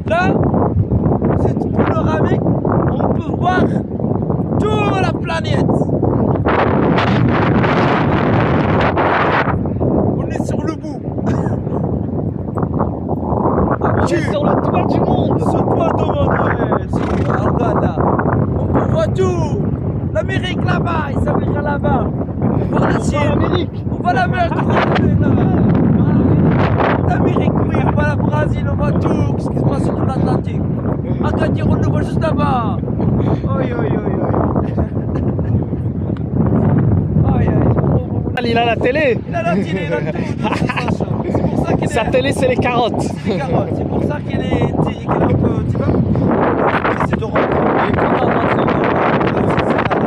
Là, cette panoramique, on peut voir toute la planète. On est sur le bout. On est sur le toit du monde. Sur le toit du monde, ouais. Regarde là. On peut voir tout. L'Amérique là-bas, il s'appellera là-bas. On voit la Chine. On voit la mer. L'Amérique, oui, on voit la Brésil, on voit tout. Qu'est-ce qui se passe sur l'Atlantique? Agadir, on le voit juste là-bas. Oi, oi, oi, oi. Aïe, aïe. Il a la télé. Il a la télé, il a tout. C'est pour ça qu'il est. Sa télé, c'est les carottes. C'est les carottes. C'est pour ça qu'il est un peu. Tu vois? C'est d'Europe. Il est content d'entrer en Europe.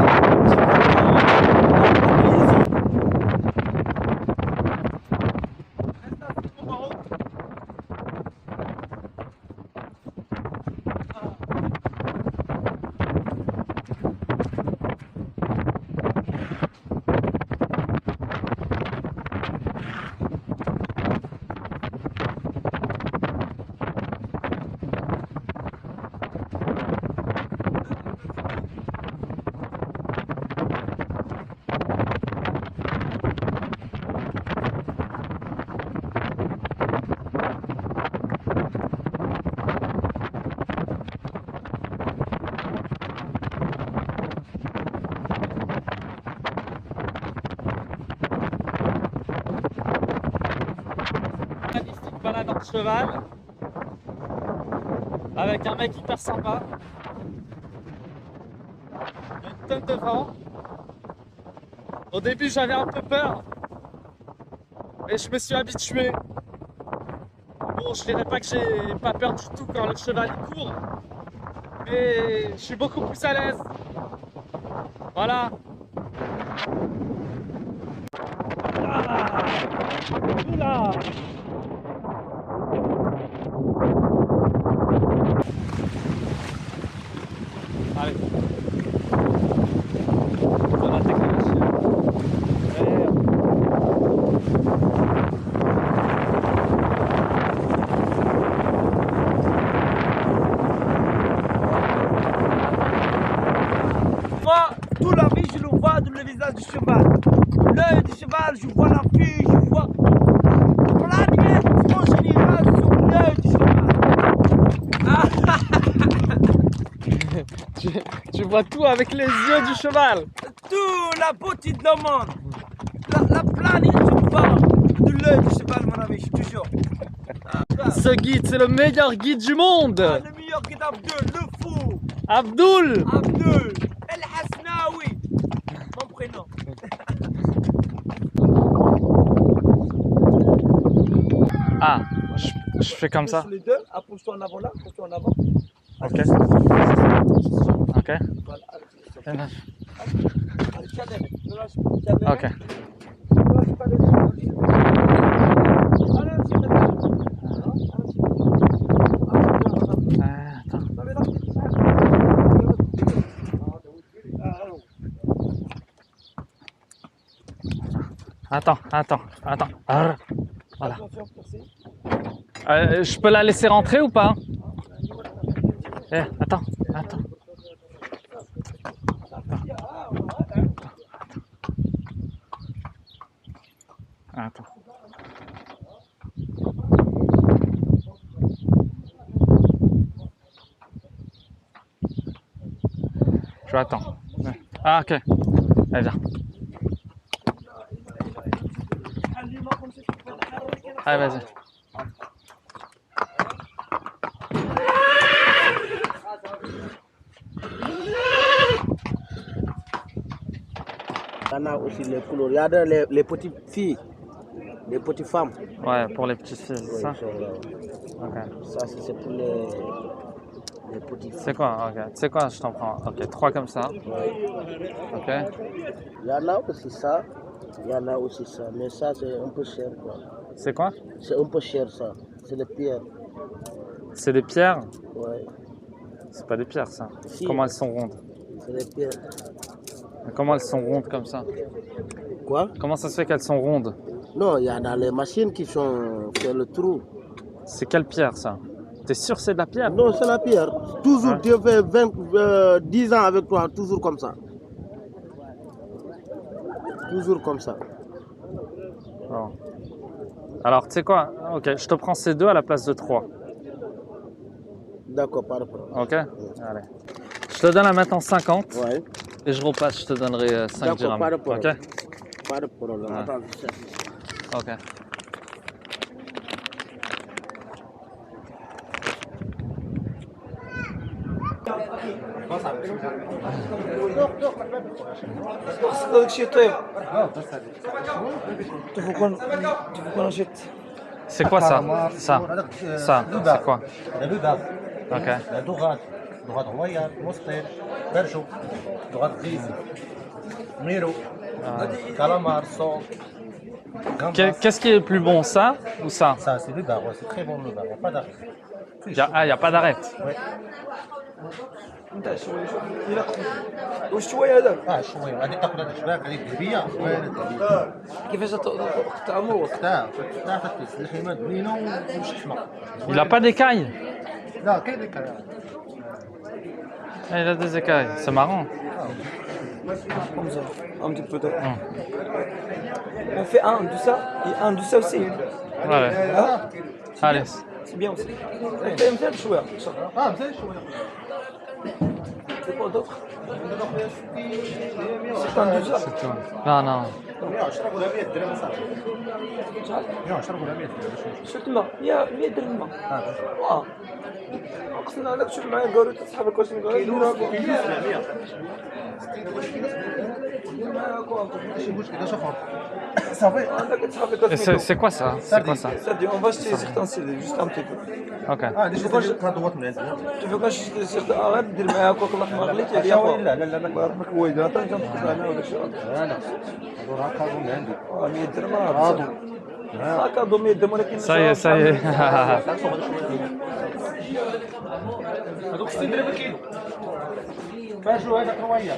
Magnifique balade en cheval. Avec un mec hyper sympa. Une tonne de vent. Au début, j'avais un peu peur. Mais je me suis habitué. Bon, je dirais pas que j'ai pas peur du tout quand le cheval il court. Mais je suis beaucoup plus à l'aise. Voilà. Oula. Allez. On attaque la machine. Moi, toute la vie, je le vois dans le visage du cheval. L'œil du cheval, je vois la vue, je vois plein de en général sur l'œil du cheval. Ah, Tu vois tout avec les yeux du cheval. toute la beauté de le monde. La planète, je vois de l'œil du cheval, mon ami, je te jure. Ce guide, c'est le meilleur guide du monde. Le meilleur guide Abdul, le fou. Abdul. Abdul, El Hasnaoui. Mon prénom. Ah, je fais comme ça. Sur les deux, approche-toi en avant là, approche-toi en avant. Ok. Ok. Voilà, allez, Et neuf. allez, tiens, ne lâche pas, tiens, Ok. ne lâche pas les mains. Attends. Ah, voilà. Je peux la laisser rentrer ou pas? Attends. Attends. Je attends. Ah, ok. Allez, viens. Allez, vas-y. Il y en a aussi les couleurs. Il y a les petites filles, les petites femmes. Ouais, pour les petites filles, c'est ça? Ok. Ça, c'est pour les petites filles. C'est quoi? Ok. C'est quoi? Je t'en prends. Ok, 3 comme ça. Ok. Il y en a aussi ça. Il y en a aussi ça. Mais ça, c'est un peu cher, quoi. C'est quoi? C'est un peu cher, ça. C'est des pierres. C'est des pierres? Ouais. C'est pas des pierres, ça. Si. Comment elles sont rondes? C'est des pierres. Mais comment elles sont rondes comme ça? Quoi? Comment ça se fait qu'elles sont rondes? Non, il y a dans les machines qui sont fait le trou. C'est quelle pierre, ça? T'es sûr que c'est de la pierre? Non, c'est la pierre. Toujours, tu fais 10 ans avec toi, toujours comme ça. Toujours comme ça. Bon. Alors, tu sais quoi? Ok, je te prends ces 2 à la place de 3. D'accord, pas de problème. Ok? Allez. Je te donne là maintenant 50. Ouais. Et je repasse, je te donnerai 5 dirhams. Pas de problème. Ok? Pas de problème. Ouais. Attends, je cherche. Ok. هذاك الشيء طيب تفوقون نشيط. C'est quoi ça? Ça, c'est quoi? Ok. دوغاد هوايات مسطيل برشو دوغاد غيزي ميرو كالامار صول. Qu'est-ce qui est le plus bon, ça ou ça? Ça, c'est le bar, c'est très bon le bar, il n'y a pas d'arrêt. Il n'y a pas d'arrêt. Ouais. واش شويه هذاك؟ شويه غادي تاخذ هذاك الشباب غادي الذهبيه زوينه. كيفاش تطعموا وسط؟ تاخذ اللحمه زوينه وشحمه. Il a pas d'écailles? لا كاين ديك. Ah, il a des écailles, c'est marrant. Un petit peu de... On fait un de ça et un de ça aussi. Ouais. Ah, Allez. c'est bien aussi. مثال شويه. مثال شويه. C'est quoi d'autre? C'est un de ça. C'est tout. Non, non. 110 ولا 100 درهم صافي. شحال؟ 110 ولا 100 درهم. شفت ما 100 درهم. واه. قسنا لك شوف معايا قالوا تصحابك واش نقول كيلو 700. C'est quoi ça? C'est quoi ça? On va acheter certains CD, juste un petit peu. Ok. Tu veux pas acheter certains arabes, dire معاك واكل لحمه غليت يا لا لا لا الله يرحمك ويدا انت كنفكر انا ولا شي لا لا هذو راه كادو من عندي 100 درهم كادو 100 درهم ولكن Ça y est, ça y est. هذوك 60 درهم الكيلو. فاجو هذاك روايه.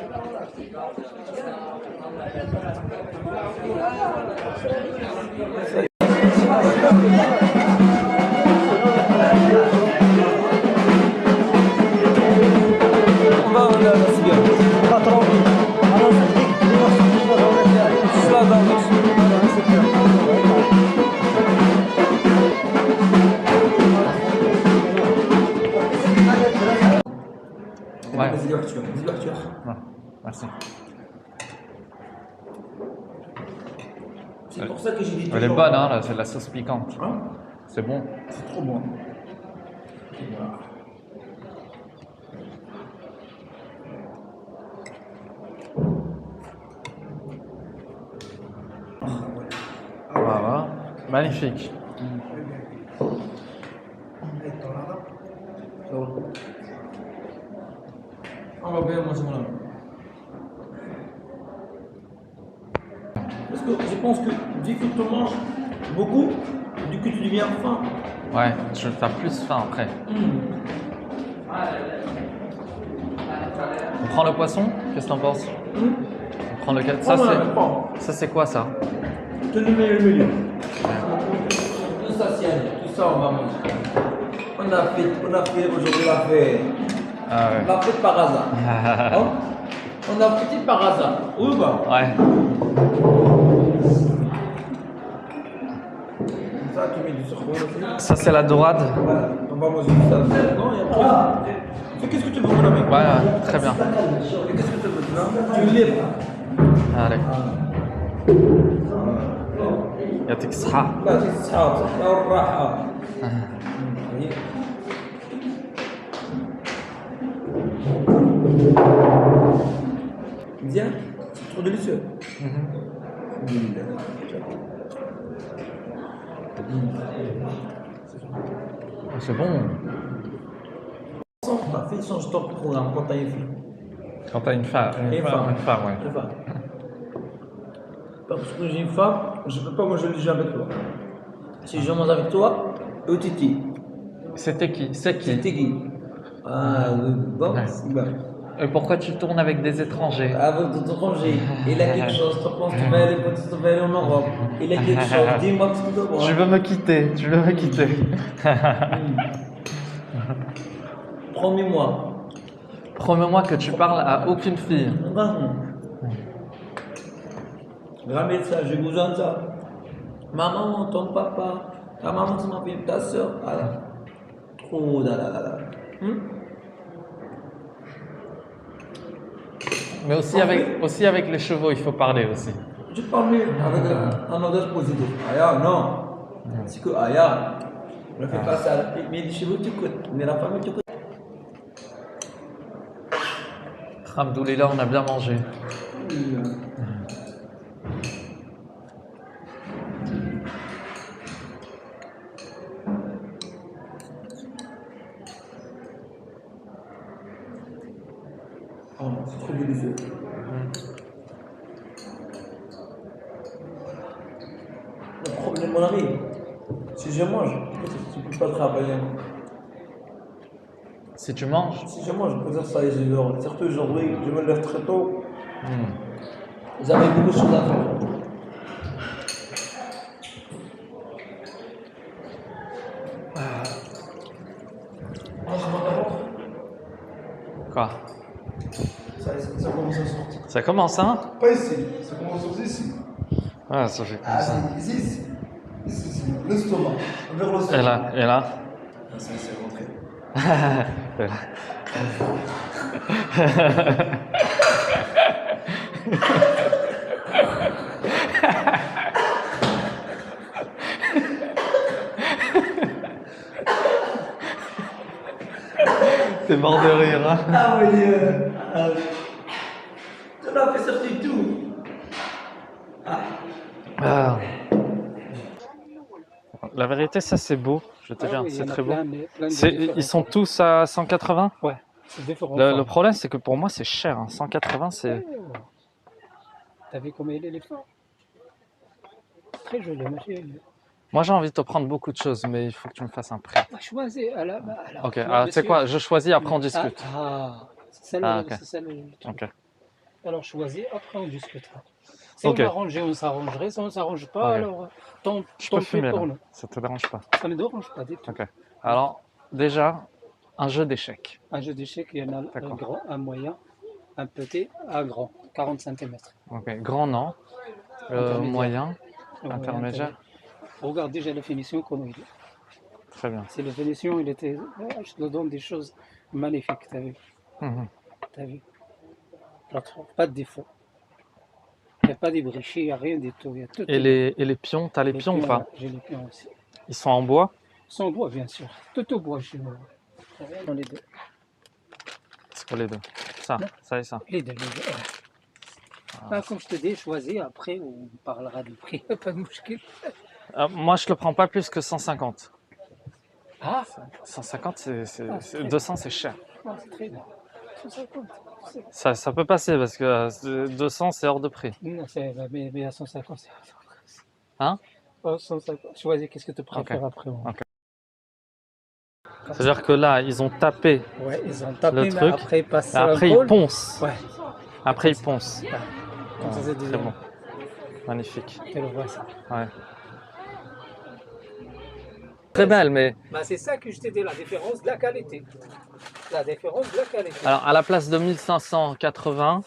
Ouais. Non, merci. C'est pour ça que j'ai dit. Elle est bonne, hein, c'est la sauce piquante. C'est bon. C'est trop bon. Voilà. Magnifique. On va bien manger là. Parce que je pense que dès que tu manges beaucoup, du coup tu deviens faim. Ouais, je vais faire plus faim après. On prend le poisson? Qu'est-ce que t'en penses? On prend le ça c'est quoi ça? te le mets au milieu. Tout ça, tout ça, on va manger. On a fait aujourd'hui, on a fait par hasard. Hein? On a fait par hasard. Oui, bah. Ouais. Ça, tu mets du sucre aussi. Ça, c'est la dorade. Voilà, on va manger ça. Non, il y a pas. Fais qu'est-ce que tu veux, mon ami? Ouais, très bien. Fais qu'est-ce que tu veux, tu es libre. Allez. يعطيك الصحة. لا يعطيك الصحة والراحة. Bien, c'est trop délicieux. C'est bon. Fais change ton programme quand t'as une fille. Quand t'as une femme, ouais. Une femme. Parce que j'ai une femme, je peux pas manger le jeu avec toi. Si je mange avec toi, Titi. C'était qui? C'est qui? C'était qui? Ah, bon, Et pourquoi tu tournes avec des étrangers? Avec des étrangers, il a quelque chose, tu penses que tu vas aller en Europe. Il a quelque chose, dis-moi ce que tu veux. Je veux me quitter, je veux me quitter. Promets-moi. Promets-moi que tu parles à aucune fille. Grand médecin, j'ai besoin de ça. Ma maman, ton papa, ta maman, c'est ma fille, ta soeur. Trop là. Mais aussi avec les chevaux, il faut parler aussi. Je parle avec un langage positif. Aya, non. C'est que Aya, ne fais pas ça. Mais les chevaux, tu coûtes. Mais la famille, tu coûtes. Alhamdoulilah, on a bien mangé. Oh, c'est trop délicieux. Le problème, mon ami, si je mange, tu ne peux pas travailler. Si tu manges? Si je mange, je peux dire ça, je dors. Surtout aujourd'hui, je me lève très tôt. J'avais beaucoup de choses à faire. Quoi? Ça commence à sortir. Ça commence, hein? Pas ici, ça commence ici. Ouais, ça fait comme Ah, ça. ici. L'estomac, vers le sol. Et là? Ah, ça, c'est rentré. Et là. T'es mort de rire, hein? Ah oui, tu l'as fait sortir tout. Ah. La vérité, ça c'est beau, je te dis, oui, c'est très beau. plein de différents. Ils sont tous à 180? Ouais, c'est différent. Le problème, c'est que pour moi, c'est cher. Hein. 180, c'est. T'as vu comment il est l'éléphant? Très joli, monsieur. Moi, j'ai envie de te prendre beaucoup de choses, mais il faut que tu me fasses un prix. Choisis. Alors, Ok, alors tu sais quoi, je choisis, après on discute. C'est ça, ok. c'est ça le truc. Ok. Alors choisis, après on discutera. Si Ok. on arrangeait, on s'arrangerait. Si on ne s'arrange pas, Ok. alors tant Je peux pis fumer pour là, nous. ça te dérange pas? Ça ne me dérange pas du tout. Ok. Alors, déjà, un jeu d'échecs. Un jeu d'échecs, il y en a un D'accord. grand, un moyen, un petit, un grand, 40 cm. Ok, grand non, moyen, intermédiaire. Regarde déjà la finition, comment il est. Très bien. C'est la finition, il était. Je te donne des choses magnifiques, t'as vu? Mhm. T'as vu? Je ne trouve pas de défaut. Il n'y a pas de bréchés, il n'y a rien du tout. Il y a tout. Et les pions, t'as les pions ou pas? J'ai les pions aussi. Ils sont en bois? Ils sont en bois, bien sûr. Tout au bois chez moi. Dans les deux. C'est quoi les deux? Ça, ça et ça. Les deux, ouais. Ah, comme je te dis, choisis, après on parlera du prix. Pas de mouchkil. Moi, je le prends pas plus que 150. Ah 150, très 200, c'est cher. Ah, c'est très bien. 150. Ça peut passer parce que 200, c'est hors de prix. Non, mais à 150, c'est. Hein? 150. Choisis, qu'est-ce que tu préfères Ok. après? Ok. C'est-à-dire que là, ils ont tapé, Ouais, ils ont tapé, le mais truc, après, ils passent et après un ils pôle. poncent. Ouais. Après ils poncent. Comme ça, c'est Très déjà- bon. Magnifique. Tu le vois ça. Ouais. Très belle, mais... Bah, c'est ça que je t'ai dit, la différence de la qualité. La différence de la qualité. Alors, à la place de 1580,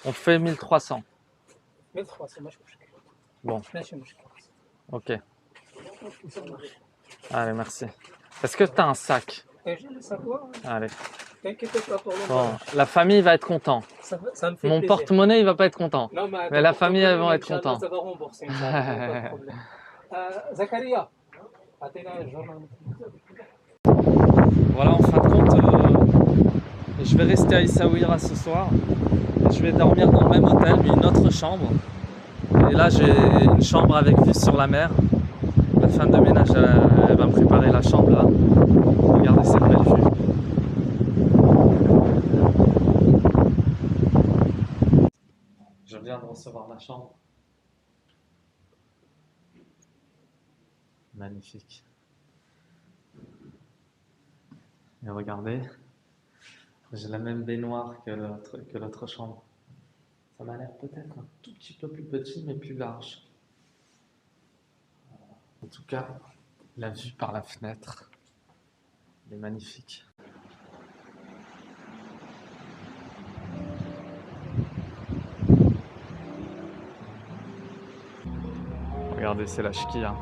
on fait 1300. 1300 مش مشكلة. Bon, ماشي مشكلة. ok. Allez, merci. Est-ce que tu as un sac? J'ai le savoir. Allez. T'inquiète pas pour le Bon, moment. la famille va être content. Ça me fait Mon plaisir. porte-monnaie, il va pas être content. Non, mais la famille, elles vont être contentes. Ça va rembourser. Pas de problème. Zakaria, attends, Voilà, en fin de compte, je vais rester à Essaouira ce soir. Je vais dormir dans le même hôtel, mais une autre chambre. Et là, j'ai une chambre avec vue sur la mer. La femme de ménage, elle va me préparer la chambre là. Regardez cette belle vue. Je viens de recevoir ma chambre. Magnifique. Et regardez, j'ai la même baignoire que l'autre chambre. Ça m'a l'air peut-être un tout petit peu plus petit, mais plus large. En tout cas, la vue par la fenêtre est magnifique. Regardez, c'est la Shkia.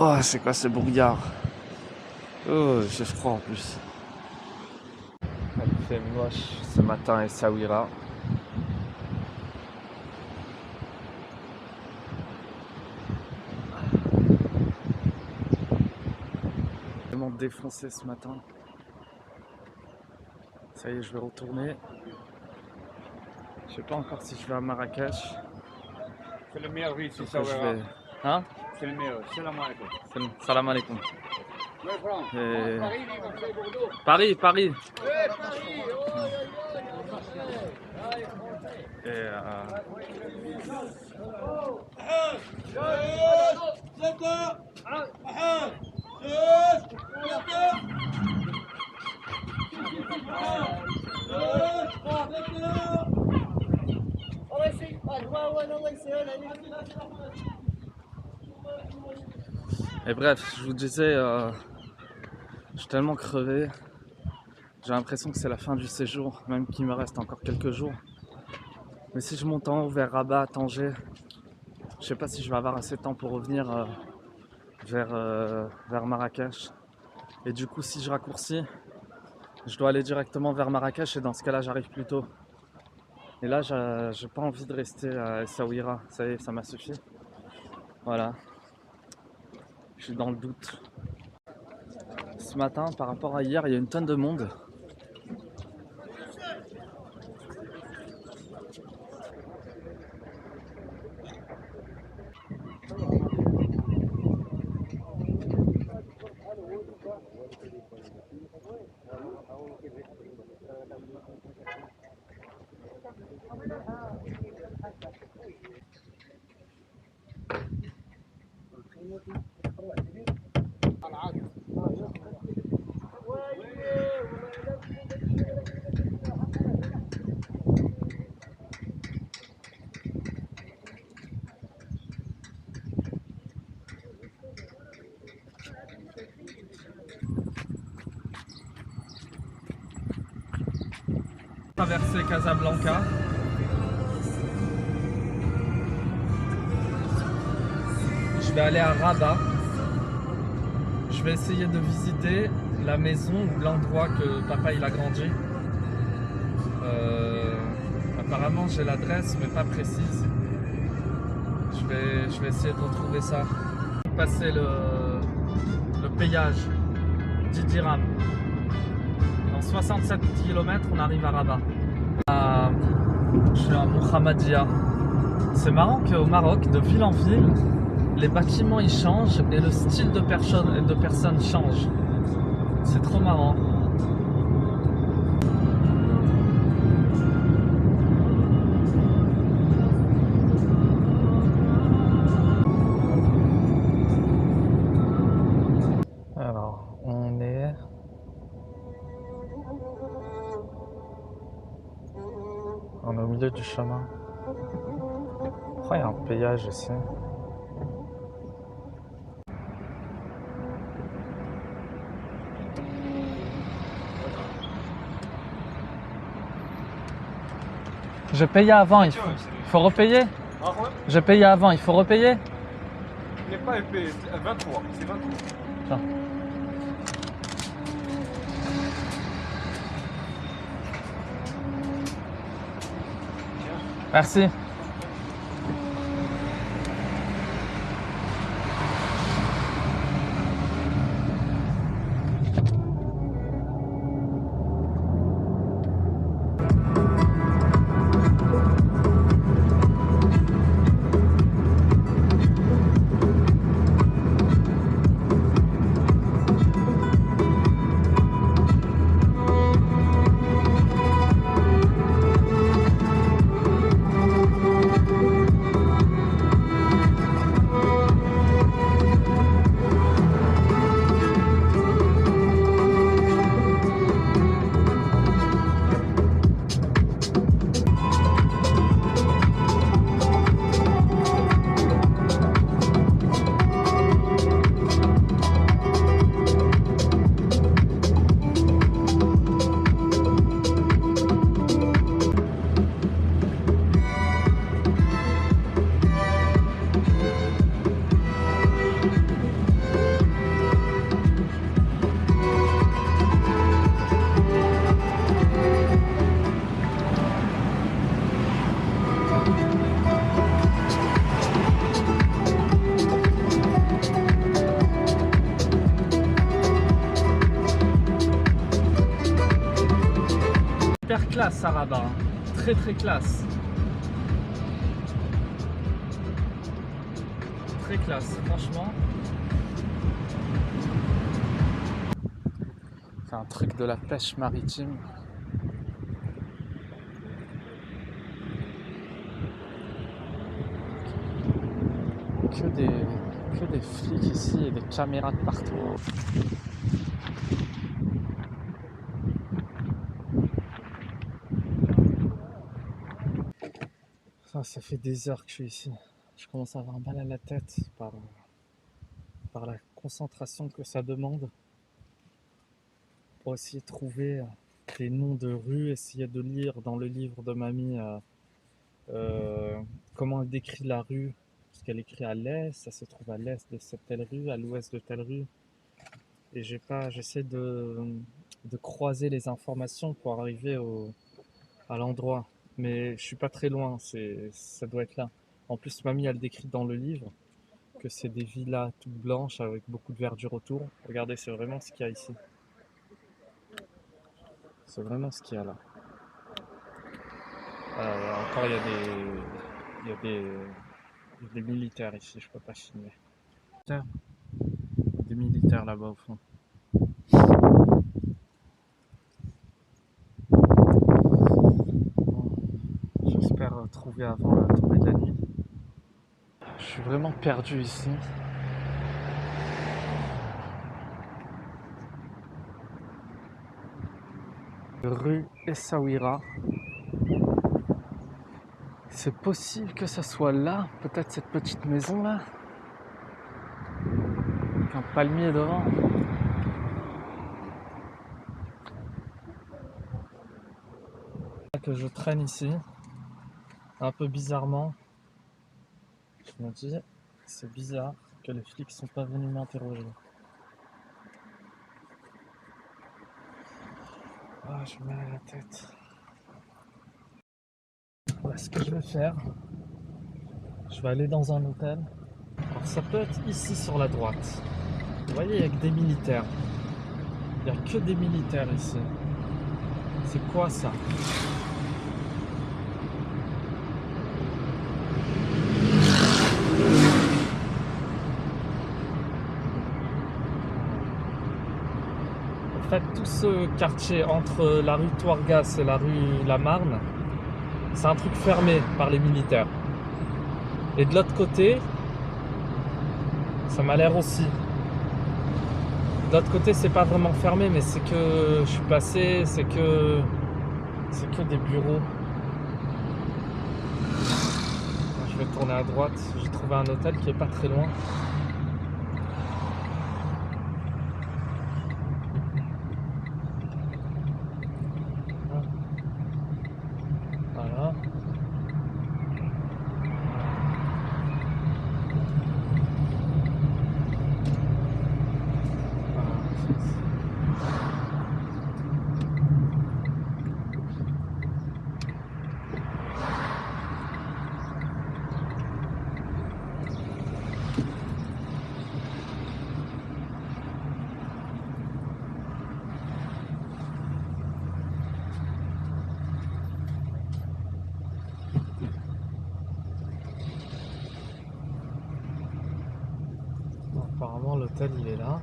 Oh, c'est quoi ce brouillard? Oh, j'ai froid en plus. Il fait moche ce matin à Essaouira. Vraiment défoncé ce matin. Ça y est, je vais retourner. Je sais pas encore si je vais à Marrakech. C'est le meilleur, oui, c'est ça. Hein? C'est le meilleur. Salam alaikum. Salam alaikum. Et... Paris, Paris. Et bref, je vous disais, je suis tellement crevé, j'ai l'impression que c'est la fin du séjour, même qu'il me reste encore quelques jours. Mais si je monte en haut vers Rabat, Tanger, je sais pas si je vais avoir assez de temps pour revenir vers Marrakech. Et du coup, si je raccourcis, je dois aller directement vers Marrakech et dans ce cas-là, j'arrive plus tôt. Et là, j'ai pas envie de rester à Essaouira, ça y est, ça m'a suffi. Voilà. Je suis dans le doute. Ce matin, par rapport à hier, il y a une tonne de monde. Traverser Casablanca. Je vais aller à Rabat. Je vais essayer de visiter la maison ou l'endroit que papa il a grandi. Apparemment j'ai l'adresse mais pas précise. Je vais essayer de retrouver ça. Passer le péage 10 dirhams. Dans 67 km on arrive à Rabat. Je suis à Mohammedia. C'est marrant qu'au Maroc, de ville en ville, les bâtiments ils changent et le style de personnes change. C'est trop marrant. Alors, on est... au milieu du chemin. Oh, il y a un péage ici. J'ai payé avant, il faut repayer. Ah ouais? J'ai payé avant, il faut repayer. Il n'est pas épais, 23, c'est 23. Tiens. Merci. Super classe ça Rabat, très très classe. Très classe, franchement. C'est un truc de la pêche maritime. Que des flics ici et des caméras de partout. Ça fait des heures que je suis ici. Je commence à avoir mal à la tête par la concentration que ça demande pour essayer de trouver des noms de rues, essayer de lire dans le livre de mamie comment elle décrit la rue, parce qu'elle écrit à l'est, ça se trouve à l'est de cette telle rue, à l'ouest de telle rue, et j'essaie de croiser les informations pour arriver à l'endroit. Mais je suis pas très loin, ça doit être là. En plus, mamie, elle décrit dans le livre que c'est des villas toutes blanches avec beaucoup de verdure autour. Regardez, c'est vraiment ce qu'il y a ici. C'est vraiment ce qu'il y a là. Encore, il y a des militaires ici, je peux pas filmer. Des militaires là-bas au fond. J'espère trouver avant la tombée de la nuit. Je suis vraiment perdu ici. Rue Essaouira. C'est possible que ça soit là, peut-être cette petite maison là, avec un palmier devant. Que je traîne ici, un peu bizarrement. Je me dis, c'est bizarre que les flics sont pas venus m'interroger. Ah, j'ai mal à la tête. Voilà ce que je vais faire. Je vais aller dans un hôtel. Alors ça peut être ici sur la droite. Vous voyez, il n'y a que des militaires. Il n'y a que des militaires ici. C'est quoi ça? fait, tout ce quartier entre la rue Touargas et la rue La Marne, c'est un truc fermé par les militaires. Et de l'autre côté, ça m'a l'air aussi. De l'autre côté, c'est pas vraiment fermé, mais c'est que je suis passé, c'est que des bureaux. Je vais tourner à droite. J'ai trouvé un hôtel qui est pas très loin. Voilà. Apparemment l'hôtel il est là.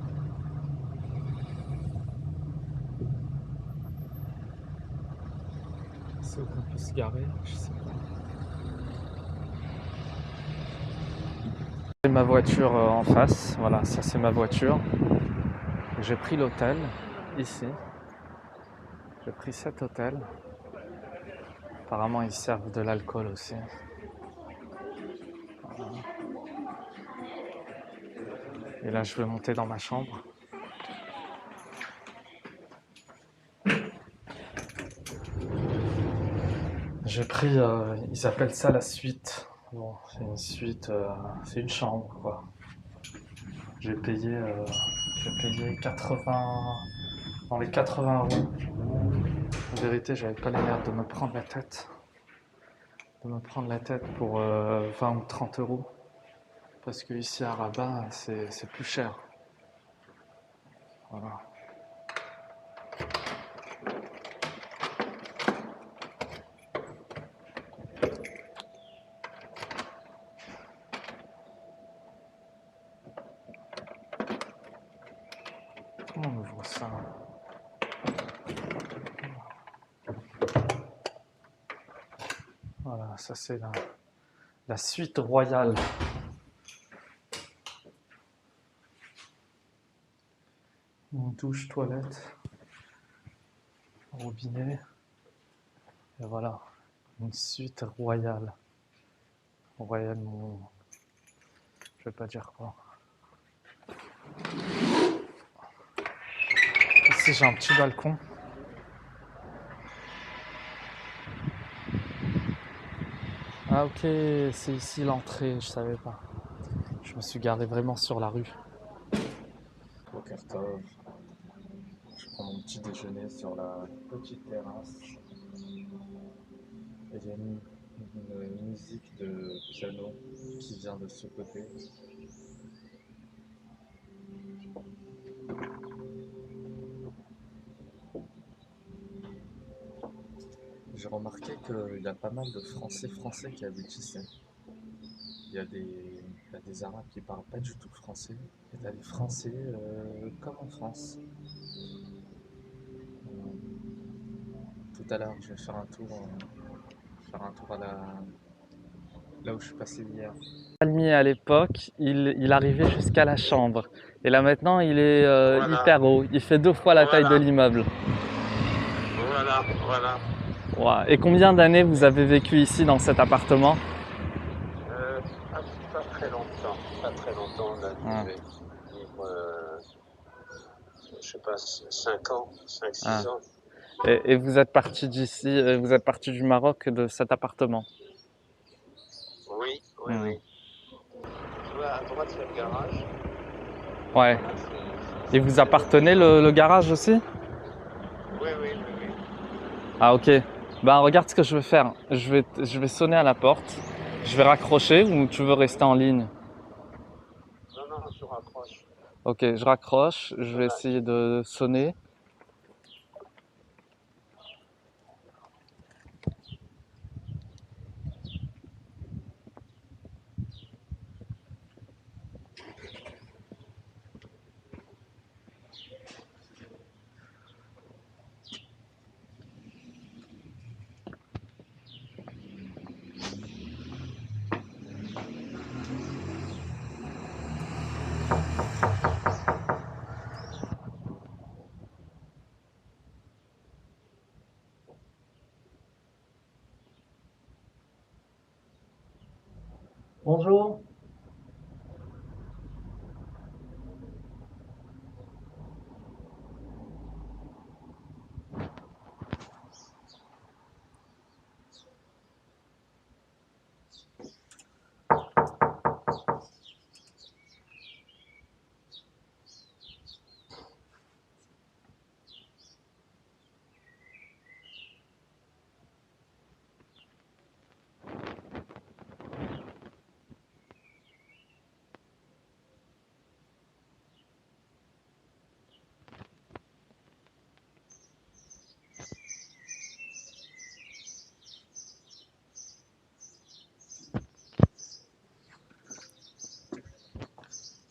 C'est où qu'on peut se garer? Je sais pas. C'est ma voiture en face, voilà, ça c'est ma voiture. J'ai pris l'hôtel ici. J'ai pris cet hôtel. Apparemment ils servent de l'alcool aussi. Voilà. Et là je vais monter dans ma chambre. J'ai pris, ils appellent ça la suite. Bon, c'est une suite, c'est une chambre quoi. J'ai payé 80, dans les 80 €. En vérité, j'avais pas les nerfs de me prendre la tête. Pour 20 ou 30 €. Parce que ici à Rabat, c'est plus cher. Voilà. Comment on ouvre ça? Voilà, ça c'est la suite royale. Une douche, toilette, robinet, et voilà, une suite royale. Royale, je vais pas dire quoi. Ici j'ai un petit balcon. Ah ok, c'est ici l'entrée, je savais pas. Je me suis garé vraiment sur la rue. Boker Tov. Je prends mon petit déjeuner sur la petite terrasse. Et il y a une musique de piano qui vient de ce côté. J'ai remarqué qu'il y a pas mal de Français qui habitent ici. Il y a des Arabes qui parlent pas du tout français. Et t'as des Français comme en France. Tout à l'heure, je vais faire un tour à là où je suis passé hier. Palmier à l'époque, il arrivait jusqu'à la chambre. Et là maintenant, il est Voilà. hyper haut. Il fait 2 fois la taille de l'immeuble. Voilà. Wow. Et combien d'années vous avez vécu ici dans cet appartement? Pas très longtemps. On a dû vivre, je sais pas, 5 ans, 5-6 ans. Et vous êtes parti d'ici, vous êtes parti du Maroc de cet appartement? Oui. Tu vois, à droite, il y a le garage. Ouais. Et vous appartenez le garage aussi? Oui. Ah ok. Ben regarde ce que je vais faire. Je vais sonner à la porte. Je vais raccrocher ou tu veux rester en ligne? Non, je raccroche. Ok, je raccroche. Je vais essayer de sonner. Bonjour.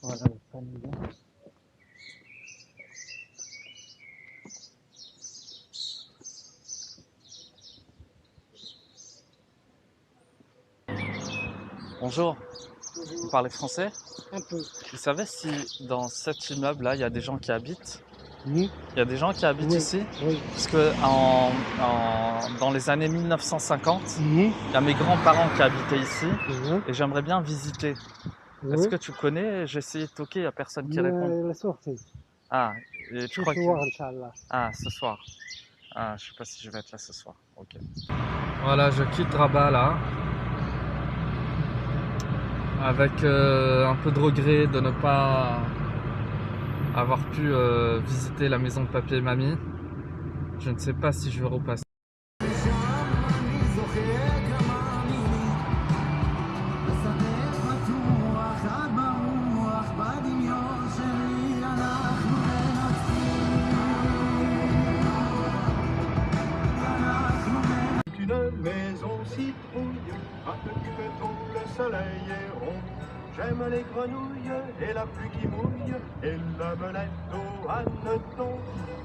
Voilà le panier. Bonjour, vous parlez français? Un peu. Vous savez si dans cet immeuble-là, il y a des gens qui habitent? Oui. Il y a des gens qui habitent Oui. ici? Oui. Parce que dans les années 1950, il y a mes grands-parents qui habitaient ici et j'aimerais bien visiter. Est-ce que tu connais? J'ai essayé de toquer, il n'y a personne qui répond. La sortie. Ah, et tu Ce crois que... soir, Inch'Allah. Ah, ce soir. Ah, je sais pas si je vais être là ce soir. Ok. Voilà, je quitte Rabat là. Avec un peu de regret de ne pas avoir pu visiter la maison de papy et mamie. Je ne sais pas si je vais repasser. Une maison citrouille, un petit béton, le soleil est rond. J'aime les grenouilles et la pluie qui mouille, et l'omelette au hanneton,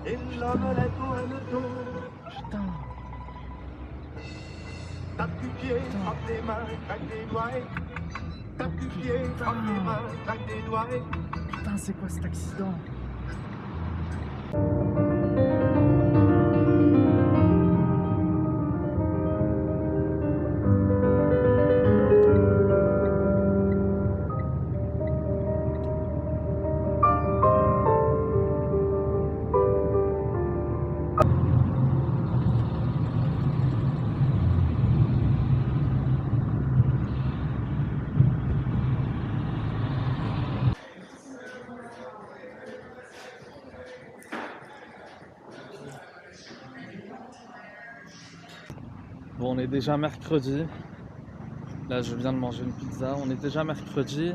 et l'omelette au hanneton. Putain. Tape du pied, frappe des mains, claque des doigts. Tape du pied, frappe des mains, claque des doigts. Putain, c'est quoi cet accident? Bon, on est déjà mercredi. Là, je viens de manger une pizza. On est déjà mercredi.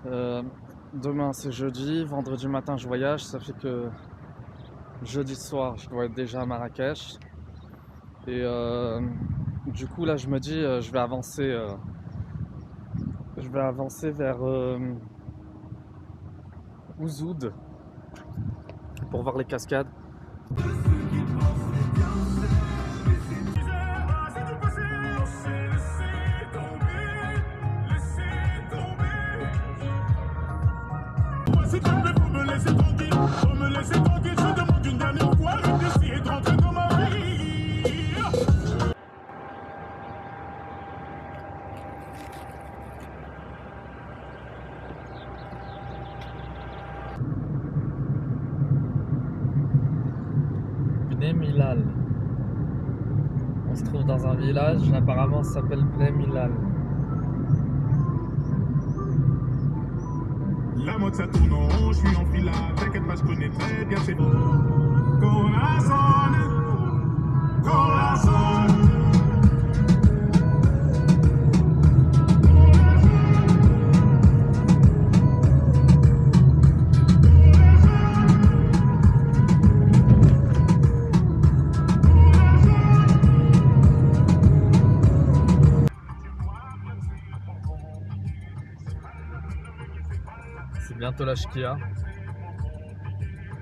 Demain, c'est jeudi. Vendredi matin, je voyage. Ça fait que jeudi soir, je dois être déjà à Marrakech. Et du coup, là, je me dis, je vais avancer vers Ouzoud pour voir les cascades. S'il te plaît, faut me laisser tranquille, faut me laisser tranquille, je demande une dernière fois, arrête d'essayer de rentrer dans ma vie. Bnei Milal. On se trouve dans un village, apparemment ça s'appelle Bnei Milal. La mode ça tourne en rond, je suis en fila, t'inquiète pas, je connais très bien ces Corazon, corazon. C'est bientôt la Shkia.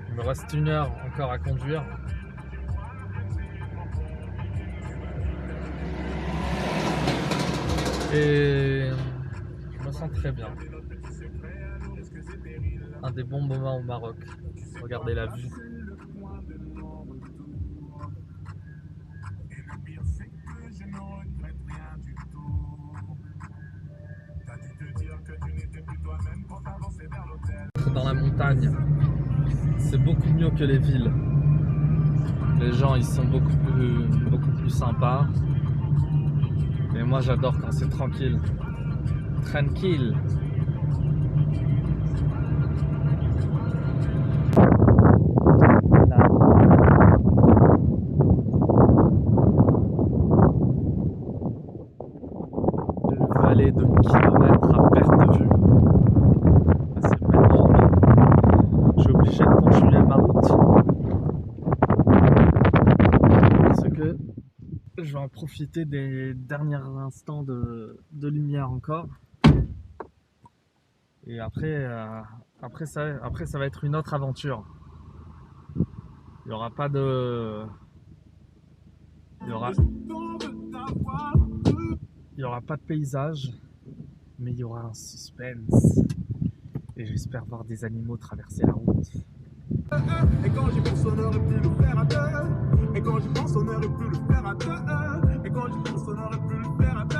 Il me reste 1 heure encore à conduire. Et je me sens très bien. Un des bons moments au Maroc. Regardez la vue. Dans la montagne, c'est beaucoup mieux que les villes. Les gens ils sont beaucoup plus sympas. Et moi j'adore quand c'est tranquille. Tranquille. Une vallée de kilomètres à perte de vue. C'est magnifique. Je suis obligé de continuer ma route. Parce que je vais en profiter des derniers instants de lumière encore. Et après ça va être une autre aventure. Il n'y aura pas de... Il y aura pas de paysage, mais il y aura un suspense. Et j'espère voir des animaux traverser la route. Et quand j'y pense, on aurait pu le faire à deux. Et quand j'y pense, on aurait pu le faire à deux. Et quand j'y pense, on aurait pu le faire à deux.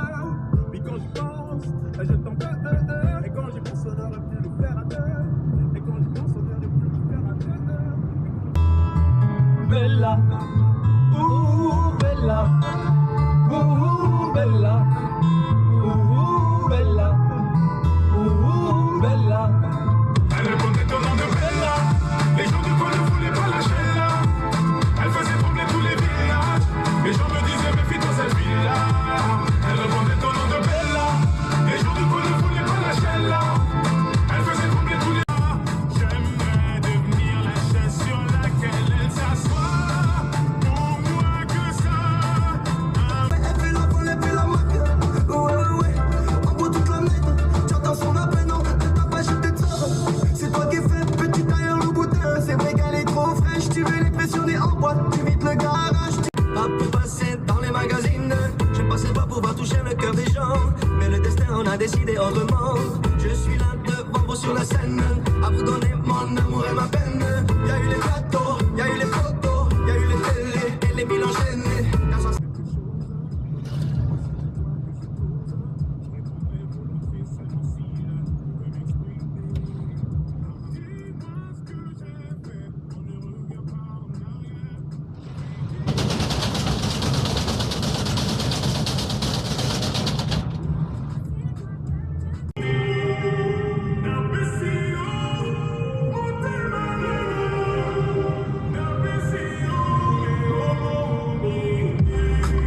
Puis quand j'y pense, je t'en veux. Et quand j'y pense, on aurait pu le faire à deux. Et quand j'y pense, on aurait pu le faire à deux. Bella, bella, bella, bella, bella. Elle répondait au nom de Bella. Les gens du coin ne voulaient pas lâcher là. Elle faisait trembler tous les villages. Les gens me disaient méfie-toi cette ville-là. Elle répondait au nom de Bella. Les gens du coin ne voulaient pas lâcher là. Elle faisait trembler tous les villages. J'aimerais devenir la chaise sur laquelle elle s'assoit. Pour moi que ça. Elle fait la folle, elle fait la maque. Ouais, ouais. En bout toute la nette. J'entends son appel, non. Elle t'a pas jeté de ça. C'est toi qui fais petit derrière le boutin. C'est vrai qu'elle est trop fraîche. Tu veux les pressionner en boîte. Tu vides le garage. Pas pour passer dans les magazines. Je ne pensais pas pouvoir toucher le cœur des gens. Mais le destin en a décidé autrement. Je suis là devant vous sur la scène. À vous donner mon amour et ma peine. Y a eu les gâteaux, y a eu les photos, y a eu les télés et les mille enchaînés.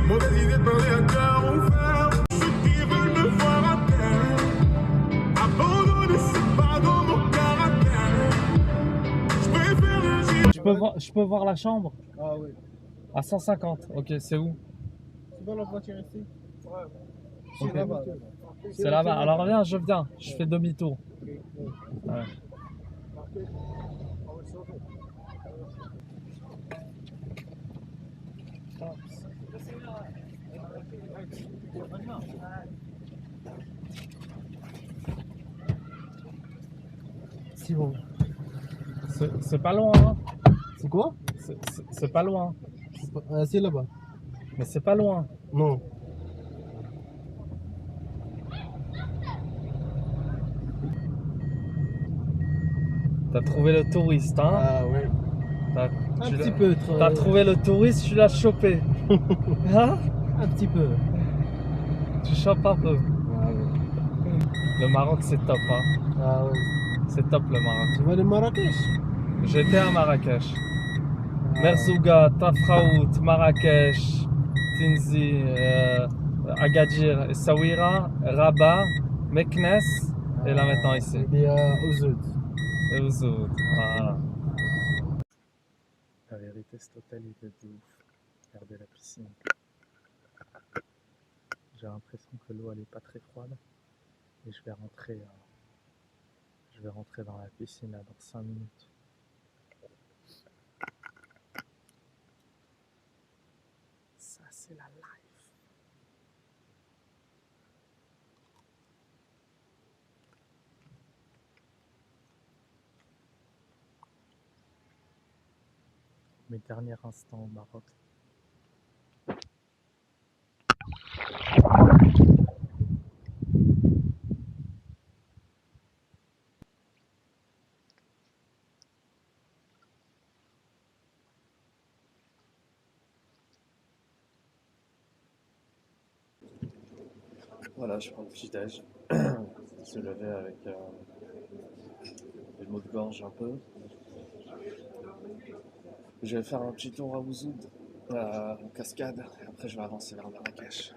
Mauvaise idée de parler à cœur ouvert. Ceux qui veulent me voir à terre. Abandonner, c'est pas dans mon caractère. Je préfère agir. Je peux voir la chambre? Ah oui. À 150. Ok, c'est où? Tu vois la voiture ici? Ouais. Ok. C'est là-bas. C'est là-bas. Alors viens, je viens. Je fais demi-tour. Ouais. C'est bon. C'est pas loin, hein? C'est quoi? C'est pas loin. C'est là-bas. Mais c'est pas loin. Non. T'as trouvé le touriste, hein? Ah oui. Un petit peu. T'as trouvé le touriste, tu l'as chopé. Hein? Un petit peu. Tu chopes un peu. Ah oui. Le Maroc, c'est top, hein? Ah oui. C'est top le Maroc. Tu vas de Marrakech? J'étais à Marrakech. Merzouga, Tafraout, Marrakech, Tinzi, Agadir, Essaouira, Rabat, Meknes, et là maintenant ici. Et bien Ouzoud. Et Ouzoud, voilà. La vérité, cet hôtel il est de ouf. Regardez la piscine. J'ai l'impression que l'eau elle est pas très froide. Et je vais rentrer dans la piscine là, dans 5 minutes. Ça c'est la life. Mes derniers instants au Maroc. Voilà, je prends le petit-déj. Se lever avec des maux de gorge un peu. Je vais faire un petit tour à Ouzoud, en cascade, et après je vais avancer vers Marrakech.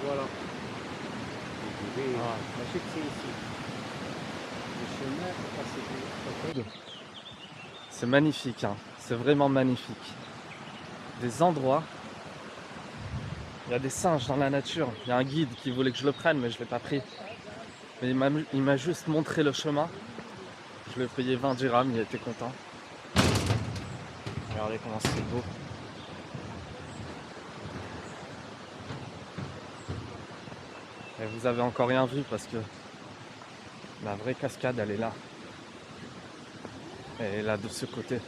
Voilà. La chute, c'est ici. Le chemin, c'est passé. C'est magnifique, hein. C'est vraiment magnifique. Des endroits. Il y a des singes dans la nature. Il y a un guide qui voulait que je le prenne, mais je ne l'ai pas pris. Mais il m'a juste montré le chemin. Je lui ai payé 20 dirhams, il était content. Regardez comment c'est beau. Et vous avez encore rien vu parce que la vraie cascade, elle est là. Elle est là de ce côté.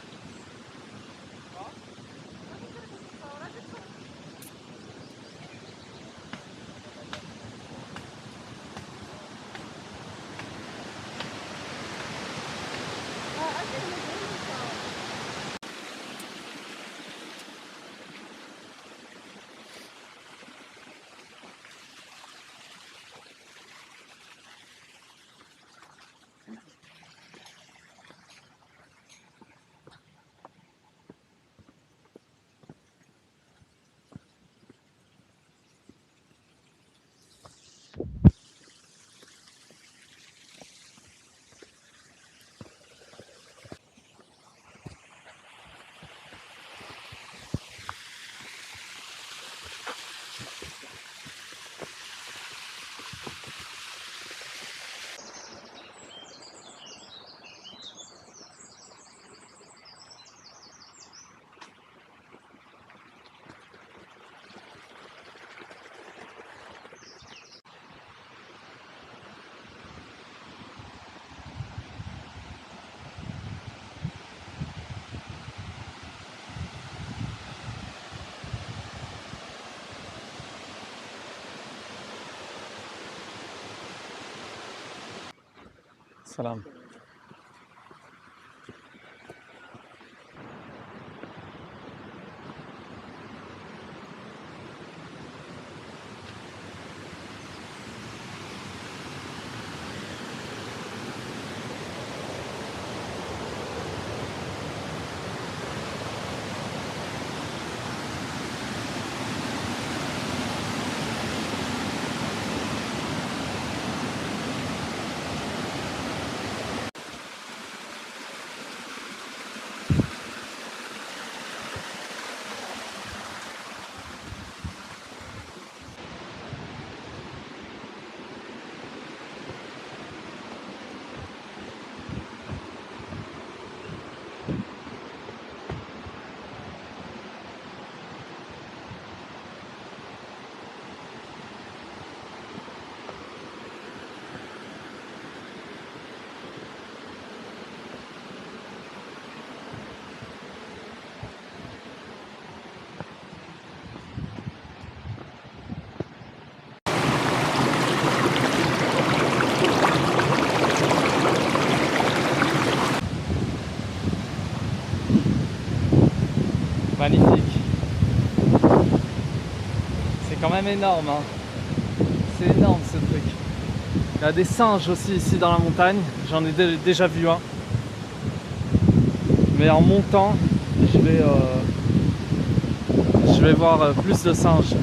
Salam. Magnifique. C'est quand même énorme, hein. C'est énorme ce truc. Il y a des singes aussi ici dans la montagne. J'en ai déjà vu un. Mais en montant, je vais voir plus de singes.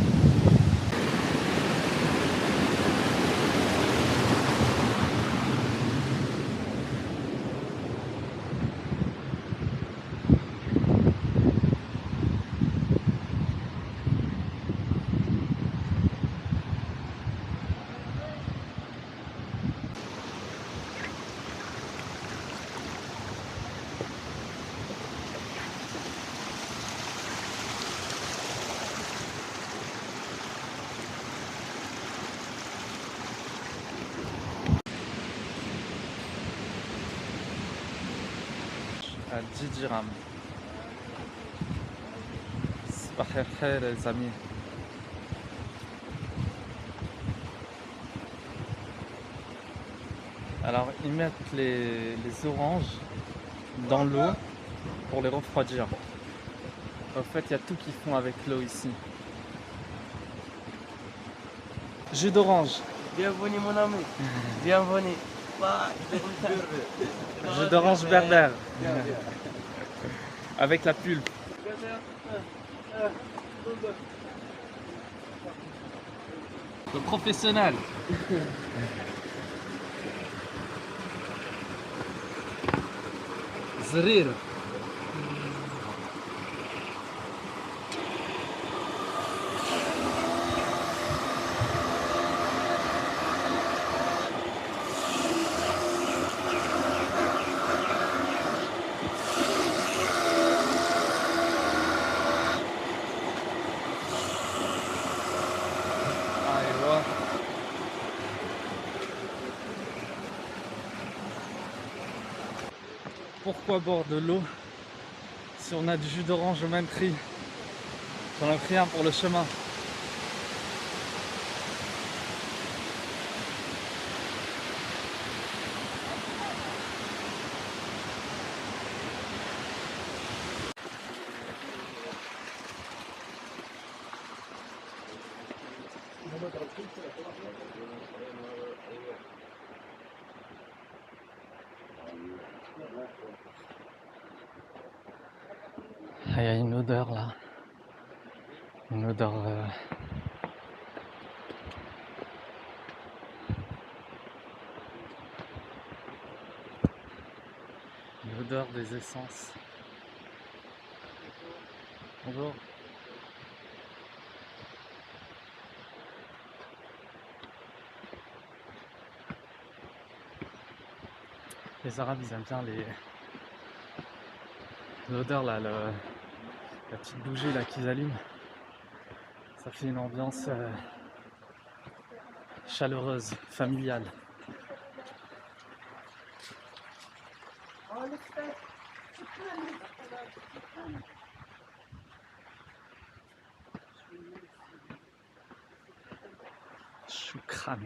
à 10 dirhams. Sabah el khair les amis. Alors ils mettent les oranges dans l'eau pour les refroidir. En fait il y a tout qu'ils font avec l'eau ici. Jus d'orange. Bienvenue mon ami. Bienvenue. Jus d'orange berbère. Avec la pulpe. Le professionnel. Zrir. Pourquoi boire de l'eau si on a du jus d'orange au même prix? J'en ai pris un pour le chemin. Il y a une odeur là, une odeur des essences. Bonjour. Les Arabes ils aiment bien l'odeur là, la petite bougie là qu'ils allument. Ça fait une ambiance chaleureuse, familiale. Choukran.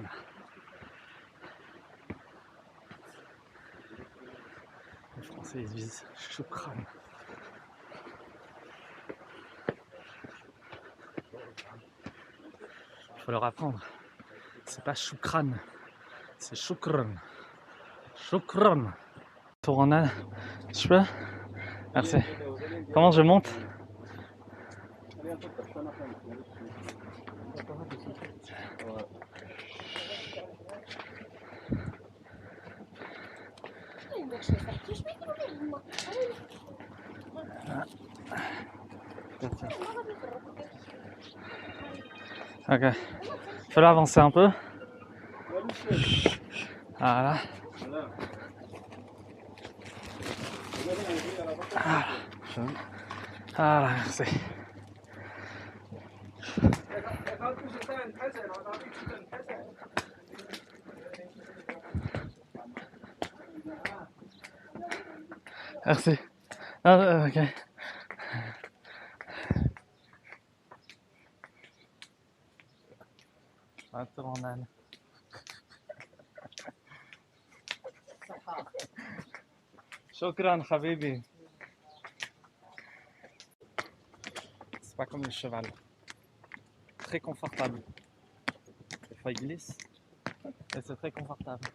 Les Français ils disent choukran. Faut leur apprendre. C'est pas choukran, c'est choukran. Choukran. Tournal, je peux? Merci. Comment je monte? Ok. Il faut avancer un peu. Voilà. Voilà, merci. Merci. Ah, ok. Un tour en âne. Shukran, habibi. C'est pas comme le cheval. Très confortable. Des fois il glisse, et c'est très confortable.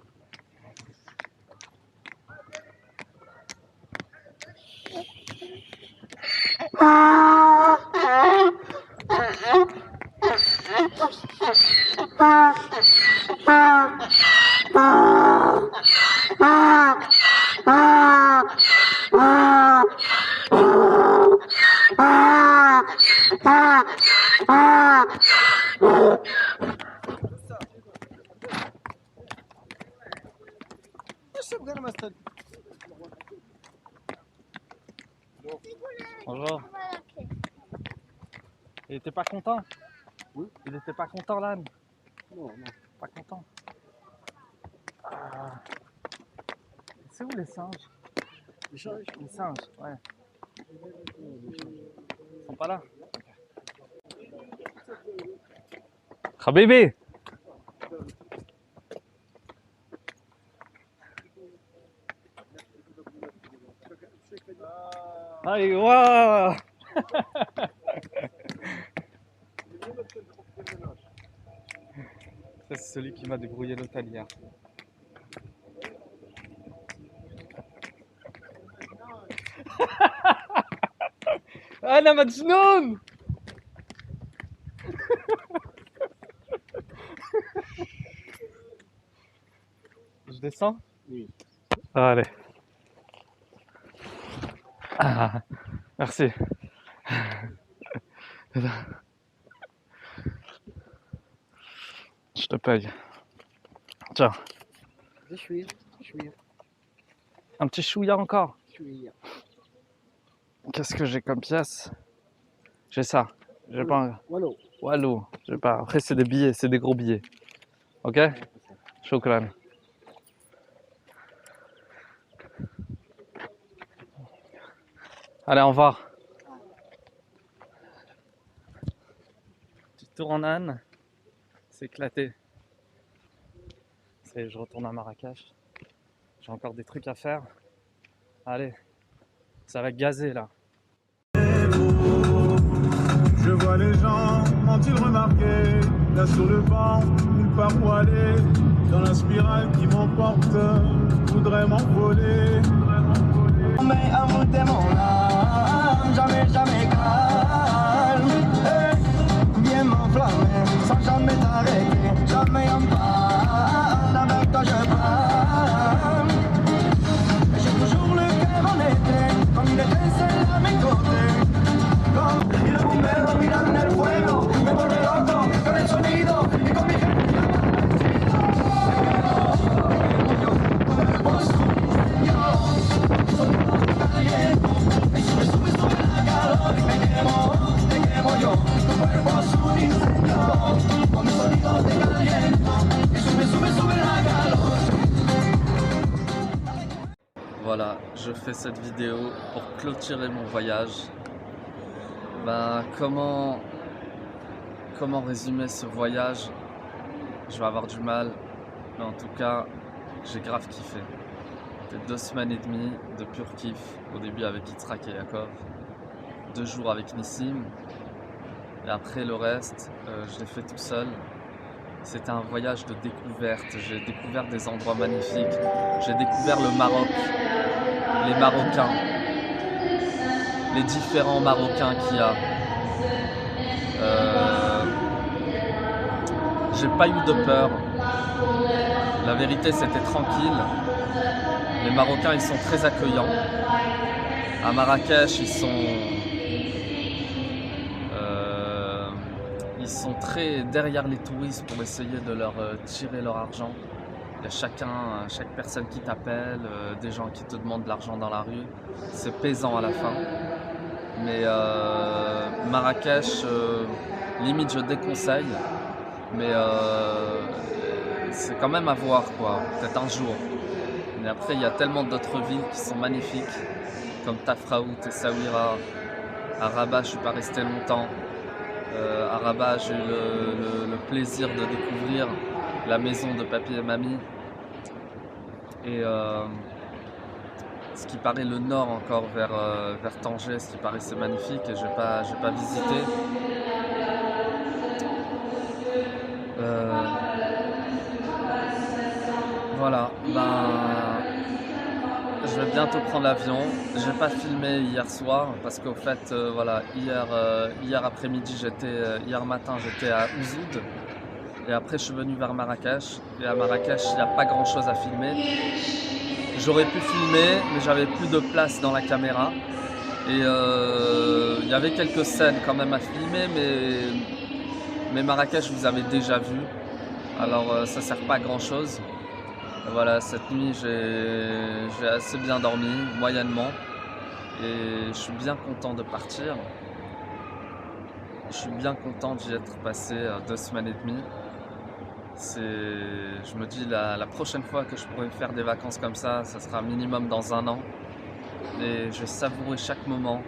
Bonjour. Il était pas content? Oui. Il était pas content l'âne? Non, non. Pas content. Ah. C'est où les singes? Les singes? Les singes, ouais. Ils sont pas là? Habibi! Allez, waouh! Ça, c'est celui qui m'a débrouillé l'hôtel hier. أنا مجنون. Je descends? Oui. Allez. Ah, merci. Je te paye. Tiens, Des chouïa, chouïa, un petit chouïa encore. chouïa. Qu'est-ce que j'ai comme pièce? J'ai ça. J'ai pas un... Wallo. Wallo. J'ai pas. Après, c'est des billets, c'est des gros billets. Ok? Shukran. Allez, au revoir. Petit tour en âne. C'est éclaté. C'est, je retourne à Marrakech. J'ai encore des trucs à faire. Allez, ça va gazer là. Je vois les gens, ont-ils remarqué? Là sur le banc, nulle part où aller. Dans la spirale qui m'emporte, voudrait m'envoler. Mais amour de mon âme, jamais, jamais calme. Viens m'enflammer, sans jamais t'arrêter. Jamais en parle, avec toi je parle. J'ai toujours le cœur en été, comme une étincelle à mes côtés. Y los bomberos miran el fuego, me vuelve loco con el sonido y con mi gente. Voilà, je fais cette vidéo pour clôturer mon voyage. Ben, comment résumer ce voyage? Je vais avoir du mal, mais en tout cas, j'ai grave kiffé. C'était 2 semaines et demie de pur kiff, au début avec Yitzhak et Yaakov, 2 jours avec Nissim, et après le reste, je l'ai fait tout seul. C'était un voyage de découverte, j'ai découvert des endroits magnifiques, j'ai découvert le Maroc, les Marocains, les différents Marocains qu'il y a. J'ai pas eu de peur, la vérité c'était tranquille. Les Marocains ils sont très accueillants. À Marrakech ils sont très derrière les touristes pour essayer de leur tirer leur argent. Il y a chaque personne qui t'appelle, des gens qui te demandent de l'argent dans la rue. C'est pesant à la fin. Mais Marrakech, limite je déconseille. Mais c'est quand même à voir quoi, peut-être un jour. Mais après il y a tellement d'autres villes qui sont magnifiques, comme Tafraout et Essaouira. À Rabat je suis pas resté longtemps. À Rabat j'ai eu le plaisir de découvrir la maison de papy et mamie. Et ce qui paraît le nord encore vers Tanger, ce qui paraissait magnifique et j'ai pas visité. Voilà, je vais bientôt prendre l'avion. J'ai pas filmé hier soir parce qu'au fait, voilà, hier après-midi, hier matin, j'étais à Ouzoud et après je suis venu vers Marrakech. Et à Marrakech, il n'y a pas grand-chose à filmer. J'aurais pu filmer, mais j'avais plus de place dans la caméra. Et il y avait quelques scènes quand même à filmer, mais Marrakech, vous avez déjà vu. Alors ça sert pas à grand-chose. Voilà, cette nuit j'ai assez bien dormi, moyennement, et je suis bien content de partir. Je suis bien content d'y être passé 2 semaines et demie. Je me dis la prochaine fois que je pourrai faire des vacances comme ça sera minimum dans 1 an. et j'ai savouré chaque moment.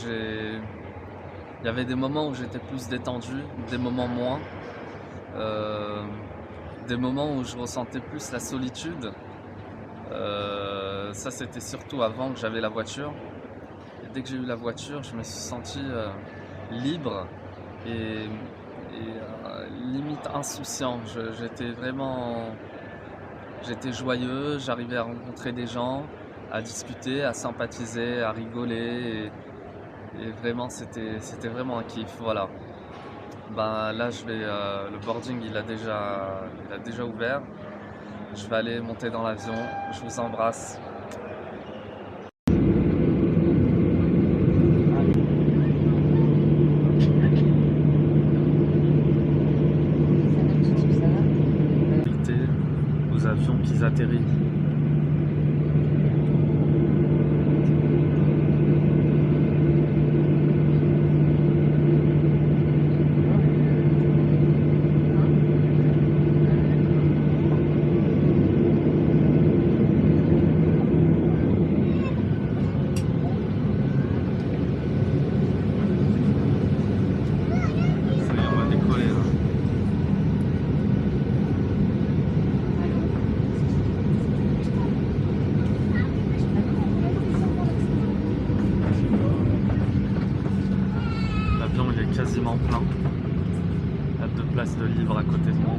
Il y avait des moments où j'étais plus détendu, des moments moins. Des moments où je ressentais plus la solitude. Ça c'était surtout avant que j'avais la voiture. Et dès que j'ai eu la voiture, je me suis senti libre et limite insouciant. J'étais joyeux, j'arrivais à rencontrer des gens, à discuter, à sympathiser, à rigoler. Et vraiment, c'était vraiment un kiff, voilà. Ben, là, le boarding, il a déjà ouvert. Je vais aller monter dans l'avion. Je vous embrasse. Aux avions qui atterrissent. Quasiment plein. Il y a 2 places de libre à côté de moi.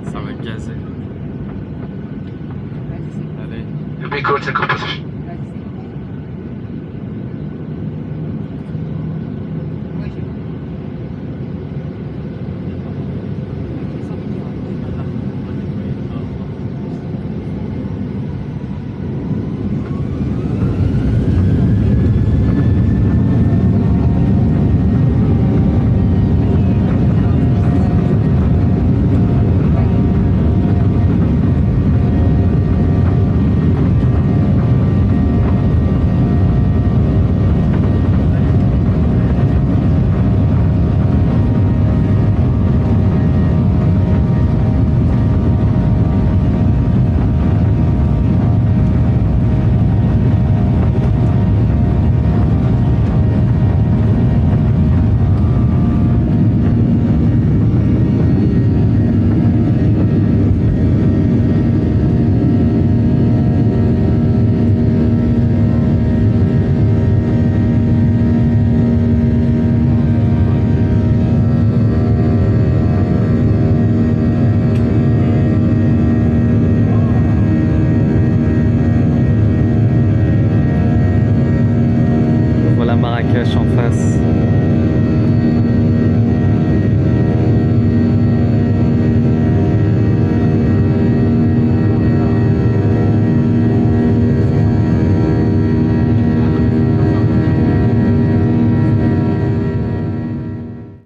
Ça va gazer. Allez.